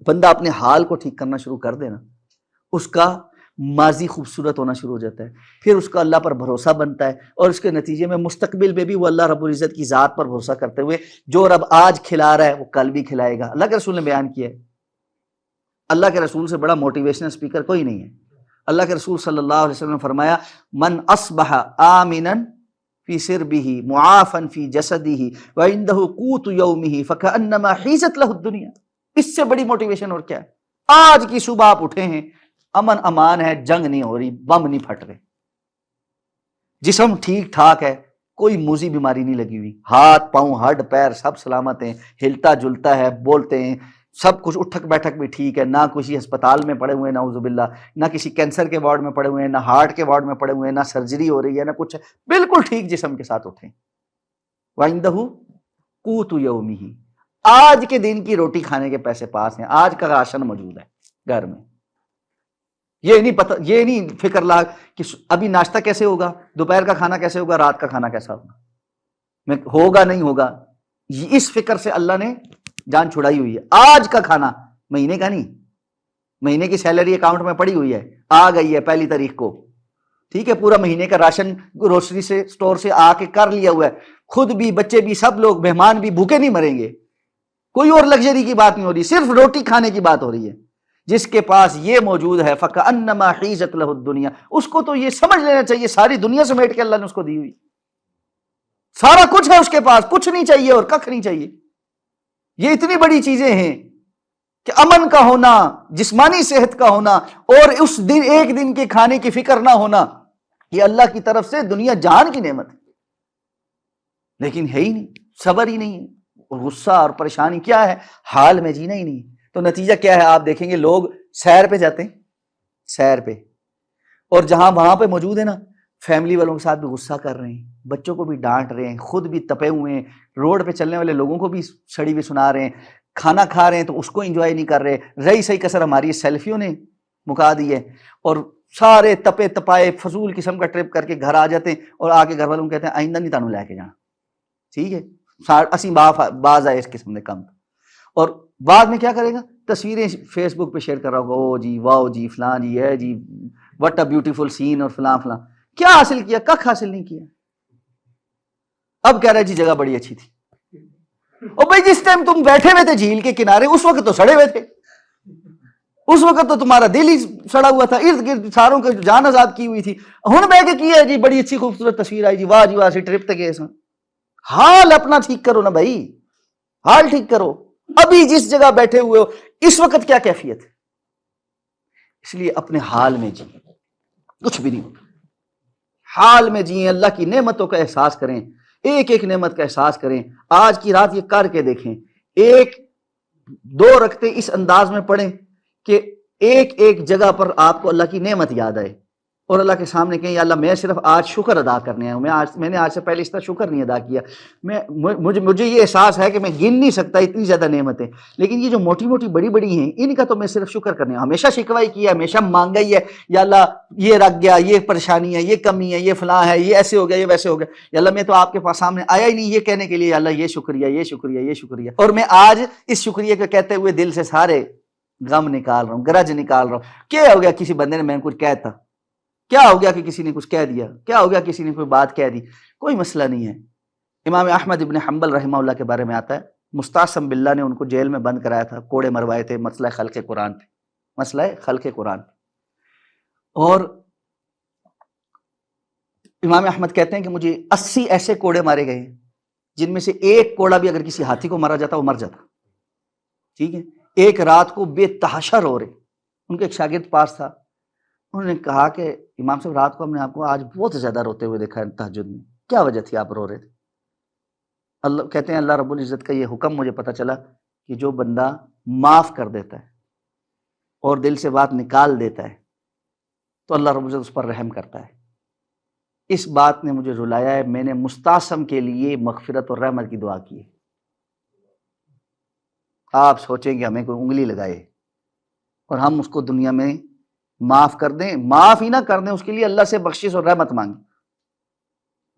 بندہ اپنے حال کو ٹھیک کرنا شروع کر دے نا، اس کا ماضی خوبصورت ہونا شروع ہو جاتا ہے، پھر اس کا اللہ پر بھروسہ بنتا ہے، اور اس کے نتیجے میں مستقبل میں بھی وہ اللہ رب العزت کی ذات پر بھروسہ کرتے ہوئے جو رب آج کھلا رہا ہے وہ کل بھی کھلائے گا۔ اللہ کے رسول نے بیان کیا ہے، اللہ کے رسول سے بڑا موٹیویشنل اسپیکر کوئی نہیں ہے۔ اللہ کے رسول صلی اللہ علیہ وسلم نے فرمایا، من اصبح آمنا فی سربہ معافا فی جسدہ وعندہ قوت یومہ فکأنما حیزت لہ الدنیا۔ اس سے بڑی موٹیویشن اور کیا ہے؟ آج کی صبح آپ اٹھے ہیں، امن امان ہے، جنگ نہیں ہو رہی، بم نہیں پھٹ رہے، جسم ٹھیک ٹھاک ہے، کوئی موذی بیماری نہیں لگی ہوئی، ہاتھ پاؤں ہڈ پیر سب سلامت ہیں، ہلتا جلتا ہے، بولتے ہیں، سب کچھ اٹھک بیٹھک بھی ٹھیک ہے، نہ کسی ہسپتال میں پڑے ہوئے ہیں نعوذ باللہ، نہ کسی کینسر کے وارڈ میں پڑے ہوئے ہیں، نہ ہارٹ کے وارڈ میں پڑے ہوئے ہیں، نہ سرجری ہو رہی ہے، نہ کچھ ہے، بالکل ٹھیک جسم کے ساتھ اٹھیں۔ وَعِندَهُ قُوتُ يَوْمِهِ، آج کے دن کی روٹی کھانے کے پیسے پاس ہیں، آج کا راشن موجود ہے گھر میں، یہ نہیں پتہ، یہ نہیں فکر لا کہ ابھی ناشتہ کیسے ہوگا، دوپہر کا کھانا کیسے ہوگا، رات کا کھانا کیسا ہوگا، میں ہوگا نہیں ہوگا، اس فکر سے اللہ نے جان چھڑائی ہوئی ہے۔ آج کا کھانا، مہینے کا نہیں، مہینے کی سیلری اکاؤنٹ میں پڑی ہوئی ہے، آ گئی ہے 1 کو، ٹھیک ہے، پورا مہینے کا راشن گروسری سے سٹور سے آ کے کر لیا ہوا ہے، خود بھی بچے بھی سب لوگ مہمان بھی بھوکے نہیں مریں گے، کوئی اور لگژری کی بات نہیں ہو رہی، صرف روٹی کھانے کی بات ہو رہی ہے۔ جس کے پاس یہ موجود ہے فَكَأَنَّمَا حِيزَتْ لَهُ الدُّنْيَا، اس کو تو یہ سمجھ لینا چاہیے ساری دنیا سمیٹ کے اللہ نے اس کو دی ہوئی، سارا کچھ ہے اس کے پاس، کچھ نہیں چاہیے اور ککھ نہیں چاہیے۔ یہ اتنی بڑی چیزیں ہیں کہ امن کا ہونا، جسمانی صحت کا ہونا، اور اس دن ایک دن کے کھانے کی فکر نہ ہونا، یہ اللہ کی طرف سے دنیا جہان کی نعمت ہے، لیکن ہے ہی نہیں، صبر ہی نہیں ہے، اور غصہ اور پریشانی کیا ہے، حال میں جینا ہی نہیں۔ تو نتیجہ کیا ہے، آپ دیکھیں گے لوگ سیر پہ جاتے ہیں، سیر پہ، اور جہاں وہاں پہ موجود ہے نا، فیملی والوں کے ساتھ بھی غصہ کر رہے ہیں، بچوں کو بھی ڈانٹ رہے ہیں، خود بھی تپے ہوئے ہیں، روڈ پہ چلنے والے لوگوں کو بھی سڑی بھی سنا رہے ہیں، کھانا کھا رہے ہیں تو اس کو انجوائے نہیں کر رہے، رہی صحیح کسر ہماری سیلفیوں نے مکا دی ہے، اور سارے تپے تپائے فضول قسم کا ٹرپ کر کے گھر آ جاتے ہیں، اور آ کے گھر والوں کو کہتے ہیں آئندہ نہیں تانوں لے کے جانا، ٹھیک ہے، اسی باز آئے اس قسم نے کم، اور بعد میں کیا کرے گا، تصویریں فیس بک پہ شیئر کر رہا ہوگا، او جی واؤ جی فلاں جی ہے جی وٹ اے بیوٹیفل سین، اور فلاں فلاں، کیا حاصل کیا، ککھ حاصل نہیں کیا، اب کہہ رہا ہے جی جگہ بڑی اچھی تھی، اور بھائی جس ٹائم تم بیٹھے ہوئے تھے جھیل کے کنارے اس وقت تو سڑے ہوئے تھے، اس وقت تو تمہارا دل ہی سڑا ہوا تھا، ارد گرد ساروں کو جان آزاد کی ہوئی تھی، ہن بہ کے کی ہے جی بڑی اچھی خوبصورت تصویر آئی جی، واہ جی واہ سی ٹرپ تے گئے سن۔ حال اپنا ٹھیک کرو نا بھائی، حال ٹھیک کرو، ابھی جس جگہ بیٹھے ہوئے ہو اس وقت کیا کیفیت ہے، اس لیے اپنے حال میں جی، کچھ بھی نہیں ہوتا، حال میں جئیں، اللہ کی نعمتوں کا احساس کریں، ایک ایک نعمت کا احساس کریں، آج کی رات یہ کر کے دیکھیں، 1-2 رکعتیں اس انداز میں پڑھیں کہ ایک ایک جگہ پر آپ کو اللہ کی نعمت یاد آئے، اور اللہ کے سامنے کہیں یا اللہ میں صرف آج شکر ادا کرنے آیا ہوں، میں نے آج سے پہلے اس طرح شکر نہیں ادا کیا، مجھے یہ احساس ہے کہ میں گن نہیں سکتا اتنی زیادہ نعمتیں، لیکن یہ جو موٹی موٹی بڑی بڑی ہیں ان کا تو میں صرف شکر کرنے آیا ہوں، ہمیشہ شکوہ ہی کیا، ہمیشہ مانگا ہی ہے، یا اللہ یہ رکھ گیا، یہ پریشانی ہے، یہ کمی ہے، یہ فلاں ہے، یہ ایسے ہو گیا، یہ ویسے ہو گیا، یا اللہ میں تو آپ کے پاس سامنے آیا ہی نہیں یہ کہنے کے لیے، یا اللہ یہ شکریہ یہ شکریہ یہ شکریہ، اور میں آج اس شکریہ کو کہتے ہوئے دل سے سارے غم نکال رہا ہوں، گرج نکال رہا ہوں، کیا ہو گیا کسی بندے نے میں کچھ کہتا، کیا ہو گیا کہ کسی نے کچھ کہہ دیا، کیا ہو گیا کسی نے کوئی بات کہہ دی، کوئی مسئلہ نہیں ہے۔ امام احمد ابن حنبل رحمہ اللہ کے بارے میں آتا ہے، مستعصم باللہ نے ان کو جیل میں بند کرایا تھا، کوڑے مروائے تھے مسئلہ خلق قرآن پہ، مسئلہ خلق قرآن پہ، اور امام احمد کہتے ہیں کہ مجھے 80 ایسے کوڑے مارے گئے جن میں سے ایک کوڑا بھی اگر کسی ہاتھی کو مارا جاتا وہ مر جاتا، ٹھیک ہے، ایک رات کو بے تحاشا رو رہے، ان کے ایک شاگرد پاس تھا، انہوں نے کہا کہ امام صاحب رات کو ہم نے آپ کو آج بہت زیادہ روتے ہوئے دیکھا ہے تہجد میں، کیا وجہ تھی آپ رو رہے تھے؟ اللہ کہتے ہیں اللہ رب العزت کا یہ حکم مجھے پتہ چلا کہ جو بندہ معاف کر دیتا ہے اور دل سے بات نکال دیتا ہے تو اللہ رب العزت اس پر رحم کرتا ہے، اس بات نے مجھے رلایا ہے، میں نے مستعصم کے لیے مغفرت اور رحمت کی دعا کی ہے۔ آپ سوچیں کہ ہمیں کوئی انگلی لگائے اور ہم اس کو دنیا میں معاف کر دیں، معاف ہی نہ کر دیں، اس کے لیے اللہ سے بخشش اور رحمت مانگیں۔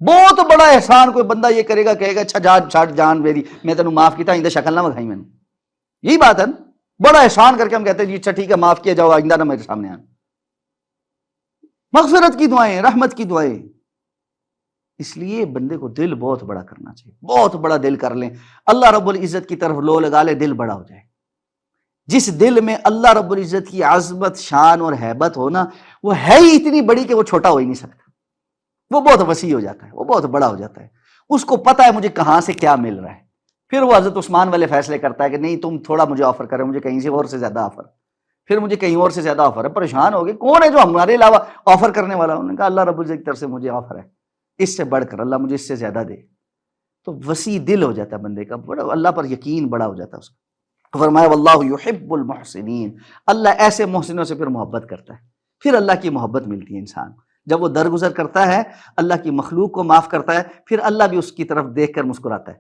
بہت بڑا احسان کوئی بندہ یہ کرے گا، کہے گا اچھا جان میری میں تینوں معاف کیتا، آئندہ شکل نہ بکھائی میں نے، یہی بات ہے نا۔ بڑا احسان کر کے ہم کہتے ہیں جی اچھا ٹھیک ہے معاف کیا جاؤ، آئندہ نہ میرے سامنے آنا۔ مغفرت کی دعائیں، رحمت کی دعائیں، اس لیے بندے کو دل بہت بڑا کرنا چاہیے، بہت بڑا دل کر لیں، اللہ رب العزت کی طرف لو لگا لے، دل بڑا ہو جائے۔ جس دل میں اللہ رب العزت کی عظمت، شان اور ہیبت ہونا، وہ ہے ہی اتنی بڑی کہ وہ چھوٹا ہو ہی نہیں سکتا، وہ بہت وسیع ہو جاتا ہے، وہ بہت بڑا ہو جاتا ہے۔ اس کو پتہ ہے مجھے کہاں سے کیا مل رہا ہے، پھر وہ حضرت عثمان والے فیصلے کرتا ہے کہ نہیں تم تھوڑا مجھے آفر کرے، مجھے کہیں سے اور سے زیادہ آفر، پھر مجھے کہیں اور سے زیادہ آفر ہے۔ پریشان ہو گئے کون ہے جو ہمارے علاوہ آفر کرنے والا؟ انہوں نے کہا اللہ رب العزت کی طرف سے مجھے آفر ہے، اس سے بڑھ کر اللہ مجھے اس سے زیادہ دے۔ تو وسیع دل ہو جاتا ہے بندے کا، بڑا اللہ پر یقین بڑا ہو جاتا ہے اس کا۔ فرمایا واللہ یحب المحسنین، اللہ ایسے محسنوں سے پھر محبت کرتا ہے، پھر اللہ کی محبت ملتی ہے انسان جب وہ درگزر کرتا ہے، اللہ کی مخلوق کو معاف کرتا ہے، پھر اللہ بھی اس کی طرف دیکھ کر مسکراتا ہے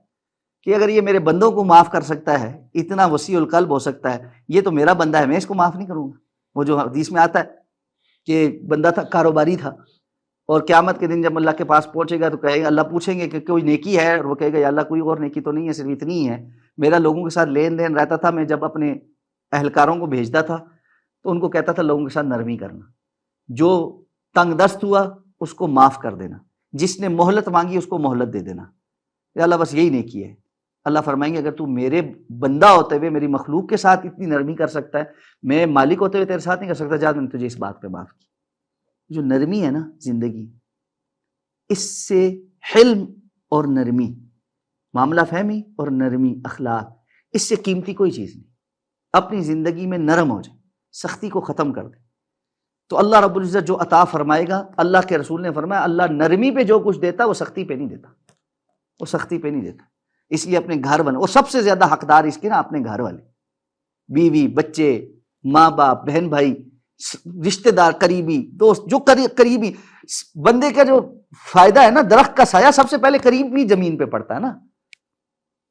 کہ اگر یہ میرے بندوں کو معاف کر سکتا ہے، اتنا وسیع القلب ہو سکتا ہے، یہ تو میرا بندہ ہے، میں اس کو معاف نہیں کروں گا۔ وہ جو حدیث میں آتا ہے کہ بندہ تھا کاروباری تھا، اور قیامت کے دن جب اللہ کے پاس پہنچے گا تو کہے گا، اللہ پوچھیں گے کہ کوئی نیکی ہے، اور وہ کہے گا یا اللہ کوئی اور نیکی تو نہیں ہے، صرف اتنی ہی ہے، میرا لوگوں کے ساتھ لین دین رہتا تھا، میں جب اپنے اہلکاروں کو بھیجتا تھا تو ان کو کہتا تھا لوگوں کے ساتھ نرمی کرنا، جو تنگ دست ہوا اس کو معاف کر دینا، جس نے مہلت مانگی اس کو مہلت دے دینا، یا اللہ بس یہی نیکی ہے۔ اللہ فرمائیں گے اگر تو میرے بندہ ہوتے ہوئے میری مخلوق کے ساتھ اتنی نرمی کر سکتا ہے، میں مالک ہوتے ہوئے تیرے ساتھ نہیں کر سکتا، جا میں نے تجھے اس بات پہ معاف کی۔ جو نرمی ہے نا زندگی، اس سے حلم اور نرمی، معاملہ فہمی اور نرمی اخلاق، اس سے قیمتی کوئی چیز نہیں۔ اپنی زندگی میں نرم ہو جائے، سختی کو ختم کر دے، تو اللہ رب العزت جو عطا فرمائے گا، اللہ کے رسول نے فرمایا اللہ نرمی پہ جو کچھ دیتا وہ سختی پہ نہیں دیتا، وہ سختی پہ نہیں دیتا۔ اس لیے اپنے گھر بنے، اور سب سے زیادہ حقدار اس کے نا اپنے گھر والے، بیوی، بچے، ماں باپ، بہن بھائی، رشتہ دار، قریبی دوست، جو قریبی بندے کا جو فائدہ ہے نا، درخت کا سایہ سب سے پہلے قریبی زمین پہ پڑتا ہے نا،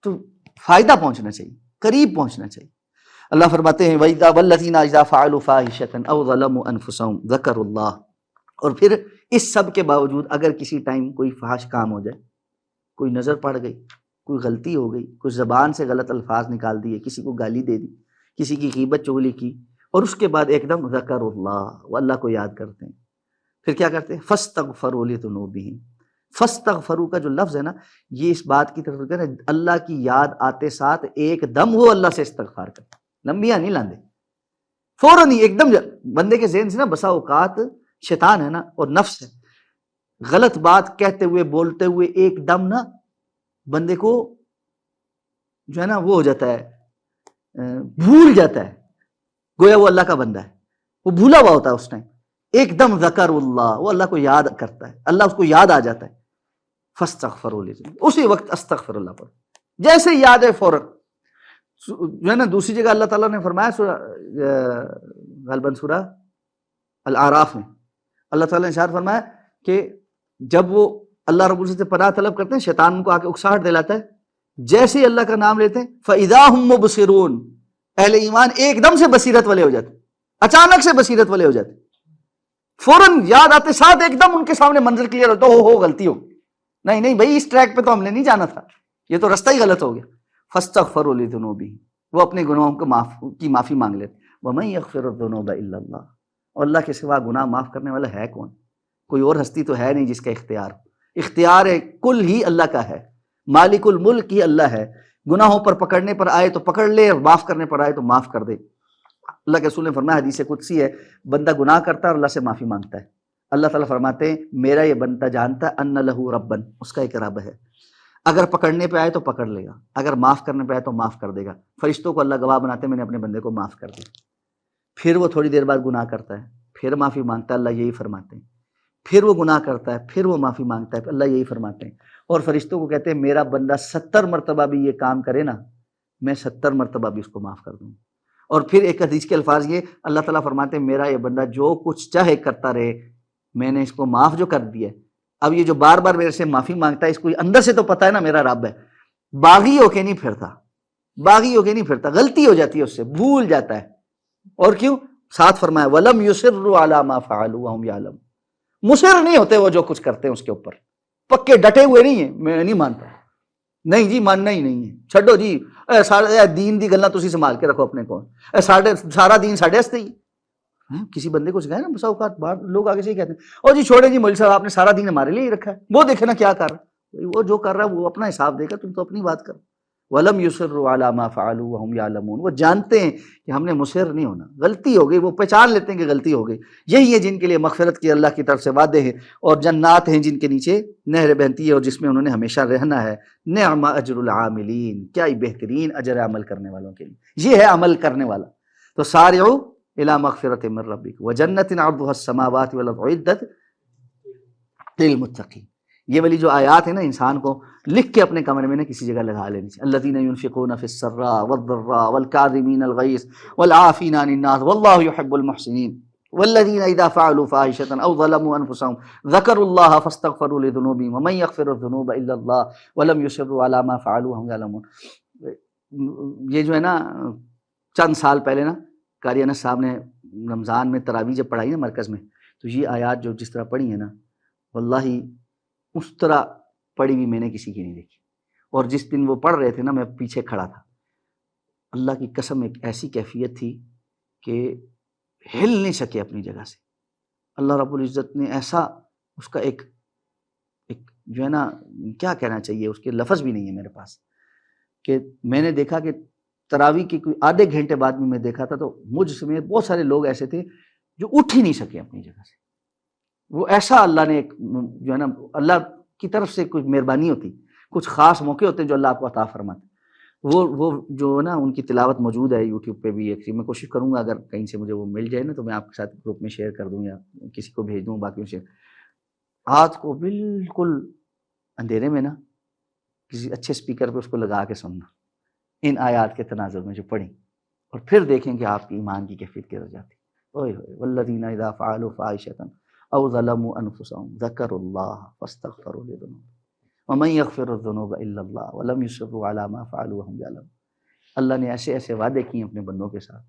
تو فائدہ پہنچنا چاہیے، قریب پہنچنا چاہیے۔ اللہ فرماتے ہیں وَإِذَا وَالَّذِينَ إِذَا فَعَلُوا فَاحِشَةً أَوْ ظَلَمُوا أَنفُسَهُمْ ذَكَرُوا اللَّهَ، اور پھر اس سب کے باوجود اگر کسی ٹائم کوئی فحش کام ہو جائے، کوئی نظر پڑ گئی، کوئی غلطی ہو گئی، کوئی زبان سے غلط الفاظ نکال دیے، کسی کو گالی دے دی، کسی کی غیبت چغلی کی، اور اس کے بعد ایک دم ذکر اللہ، وہ اللہ کو یاد کرتے ہیں، پھر کیا کرتے ہیں فاستغفروا لذنوبہم۔ فاستغفروا کا جو لفظ ہے نا، یہ اس بات کی طرف ہے اللہ کی یاد آتے ساتھ ایک دم وہ اللہ سے استغفار کرتے، لمبیاں نہیں لاندے، فوراً ہی ایک دم۔ بندے کے ذہن سے نا بسا اوقات شیطان ہے نا اور نفس ہے، غلط بات کہتے ہوئے بولتے ہوئے ایک دم نا بندے کو جو ہے نا وہ ہو جاتا ہے، بھول جاتا ہے، گویا وہ اللہ کا بندہ ہے، وہ بھولا ہوا ہوتا ہے اس ٹائم، ایک دم ذکر اللہ، وہ اللہ کو یاد کرتا ہے، اللہ اس کو یاد آ جاتا ہے، فاستغفروا لذنوبہم، اسی وقت استغفر اللہ پڑھ، جیسے یاد ہے فوراً۔ جو ہے نا دوسری جگہ اللہ تعالیٰ نے فرمایا غالباً سورہ الاعراف میں اللہ تعالیٰ نے ارشاد فرمایا کہ جب وہ اللہ رب العزت سے پناہ طلب کرتے ہیں، شیطان ان کو آ کے اکساہٹ دلاتا ہے، جیسے ہی اللہ کا نام لیتے ہیں فَإِذَا هُمْ مُبْصِرُونَ، اہل ایمان ایک دم سے بصیرت والے ہو جاتے، اچانک سے بصیرت والے ہو جاتے، فوراً یاد آتے ساتھ ایک دم ان کے سامنے منظر کلیئر ہوتا، ہو غلطی ہو، نہیں بھائی اس ٹریک پہ تو ہم نے نہیں جانا تھا، یہ تو رستہ ہی غلط ہو گیا۔ فاستغفروا لذنوبہم، وہ اپنے گناہوں کی معافی مانگ لیتے۔ وَمَن يَغْفِرُ الذُّنُوبَ إِلَّا اللَّهُ، اور اللہ کے سوا گناہ معاف کرنے والا ہے کون؟ کوئی اور ہستی تو ہے نہیں جس کا اختیار ہو، اختیار کل ہی اللہ کا ہے، مالک الملک ہی اللہ ہے، گناہوں پر پکڑنے پر آئے تو پکڑ لے، اور معاف کرنے پر آئے تو معاف کر دے۔ اللہ کے رسول نے فرمایا، حدیث قدسی ہے، بندہ گناہ کرتا ہے اور اللہ سے معافی مانگتا ہے، اللہ تعالیٰ فرماتے ہیں میرا یہ بندہ جانتا ہے ان لہ ربن، اس کا ایک رب ہے، اگر پکڑنے پہ آئے تو پکڑ لے گا، اگر معاف کرنے پہ آئے تو معاف کر دے گا۔ فرشتوں کو اللہ گواہ بناتے ہیں میں نے اپنے بندے کو معاف کر دیا۔ پھر وہ تھوڑی دیر بعد گناہ کرتا ہے، پھر معافی مانگتا ہے، اللہ یہی فرماتے ہیں، پھر وہ گناہ کرتا ہے، پھر وہ معافی مانگتا ہے، اللہ یہی فرماتے ہیں، اور فرشتوں کو کہتے ہیں میرا بندہ 70 مرتبہ بھی یہ کام کرے نا، میں 70 مرتبہ بھی اس کو معاف کر دوں۔ اور پھر ایک حدیث کے الفاظ یہ اللہ تعالیٰ فرماتے ہیں میرا یہ بندہ جو کچھ چاہے کرتا رہے، میں نے اس کو معاف جو کر دیا ہے، اب یہ جو بار بار میرے سے معافی مانگتا ہے، اس کو اندر سے تو پتا ہے نا میرا رب ہے، باغی ہو کے نہیں پھرتا، باغی ہو کے نہیں پھرتا، غلطی ہو جاتی ہے اس سے، بھول جاتا ہے. اور کیوں؟ ساتھ فرمایا وَلَمْ يُصِرُّوا عَلَى مَا فَعَلُوا وَهُمْ يَعْلَمُونَ، مصر نہیں ہوتے وہ جو کچھ کرتے ہیں اس کے اوپر، پکے ڈٹے ہوئے نہیں ہیں میں نہیں مانتا، نہیں جی ماننا ہی نہیں ہے، چھڈو جی، اے دین دی گلاں تسی سنبھال کے رکھو اپنے کول، سارا دین ساڈے واسطے ہی. کسی بندے کو سکھائے نا، بسا اوقات باہر لوگ آگے سے ہی کہتے ہیں او جی چھوڑے جی مولوی صاحب آپ نے سارا دین ہمارے لیے ہی رکھا ہے، وہ دیکھے نا کیا کر رہا ہے، وہ جو کر رہا ہے وہ اپنا حساب دے گا، تم تو اپنی بات کرو. وَلَمْ يُصِرُّوا عَلَى مَا فَعَلُوا وَهُمْ يَعْلَمُونَ، وہ جانتے ہیں کہ ہم نے مصر نہیں ہونا، غلطی ہو گئی، وہ پہچان لیتے ہیں کہ غلطی ہو گئی. یہی ہے جن کے لیے مغفرت کی اللہ کی طرف سے وعدے ہیں، اور جنات ہیں جن کے نیچے نہر بہتی ہے اور جس میں انہوں نے ہمیشہ رہنا ہے. نعم اجر العاملین، کیا ہی بہترین اجر ہے عمل کرنے والوں کے لیے، یہ ہے عمل کرنے والا. تو سارعوا الی مغفرۃ من ربکم وجنۃ عرضها السماوات والارض اعدت للمتقین. یہ والی جو آیات ہیں نا، انسان کو لکھ کے اپنے کمرے میں نا کسی جگہ لگا لینی چاہیے. الذین ينفقون فی السراء والضراء والکاظمین الغیظ والعافین عن الناس واللہ یحب المحسنین والذین اذا فعلوا فاحشة او ظلموا انفسهم ذکروا اللہ فاستغفروا لذنوبهم ومن یغفر الذنوب الا اللہ ولم یصروا علی ما فعلوا وهم یعلمون. یہ جو ہے نا، چند سال پہلے نا قاری انس صاحب نے رمضان میں تراویح جب پڑھائی نا مرکز میں، تو یہ آیات جو جس طرح پڑھی ہیں نا، واللہ اس طرح پڑھی بھی میں نے کسی کی نہیں دیکھی. اور جس دن وہ پڑھ رہے تھے نا، میں پیچھے کھڑا تھا، اللہ کی قسم ایک ایسی کیفیت تھی کہ ہل نہیں سکے اپنی جگہ سے. اللہ رب العزت نے ایسا اس کا ایک جو ہے نا، کیا کہنا چاہیے، اس کے لفظ بھی نہیں ہے میرے پاس، کہ میں نے دیکھا کہ تراویح کے کوئی آدھے گھنٹے بعد میں دیکھا تھا تو مجھ سمیت بہت سارے لوگ ایسے تھے جو اٹھ ہی نہیں سکے اپنی جگہ سے. وہ ایسا اللہ نے ایک جو ہے نا، اللہ کی طرف سے کچھ مہربانی ہوتی، کچھ خاص موقع ہوتے ہیں جو اللہ آپ کو عطا فرماتے. وہ جو نا ان کی تلاوت موجود ہے یوٹیوب پہ بھی. ایک میں کوشش کروں گا اگر کہیں سے مجھے وہ مل جائے نا تو میں آپ کے ساتھ گروپ میں شیئر کر دوں یا کسی کو بھیج دوں باقیوں سے. رات کو بالکل اندھیرے میں نا کسی اچھے اسپیکر پہ اس کو لگا کے سننا، ان آیات کے تناظر میں جو پڑھیں، اور پھر دیکھیں کہ آپ کی ایمان کی کیفیت کیا ہو جاتی. اوئے ہوئے والذین اذا فعلوا فاحشۃ او ظلموا انفسهم ذکروا اللہ فاستغفروا لذنوبهم ومن یغفر الذنوب الا اللہ ولم یصروا علی ما فعلوا وهم یعلمون. اللہ نے ایسے ایسے وعدے کیے اپنے بندوں کے ساتھ،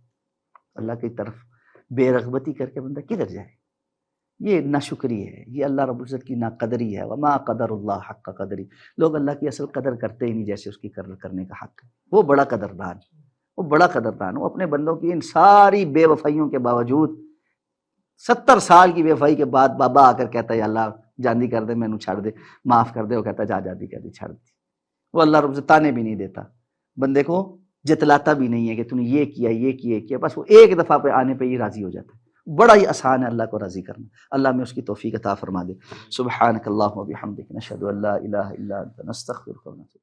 اللہ کی طرف بے رغبتی کر کے بندہ کدھر جائے؟ یہ ناشکری ہے، یہ اللہ رب العزت کی ناقدری ہے. وما قدر اللہ حق قدری، لوگ اللہ کی اصل قدر کرتے ہی نہیں جیسے اس کی قدر کرنے کا حق ہے. وہ بڑا قدردان، وہ بڑا قدردان. وہ اپنے بندوں کی ان ساری بے وفائیوں کے باوجود 70 سال کی بے وفائی کے بعد بابا آ کر کہتا ہے یا اللہ جاندی کر دے، مینوں چھڑ دے، معاف کر دے. وہ کہتا ہے جا جاندی کر دے، چھڑ دی. وہ اللہ رب العزت تانے بھی نہیں دیتا، بندے کو جتلاتا بھی نہیں ہے کہ تو نے یہ کیا یہ کیا، بس وہ ایک دفعہ پہ آنے پہ ہی راضی ہو جاتا ہے. بڑا ہی آسان ہے اللہ کو راضی کرنا. اللہ میں اس کی توفیق عطا فرما دے. سبحانک اللہم و بحمدک، نشہد ان لا الہ الا انت، نستغفرک و نتوب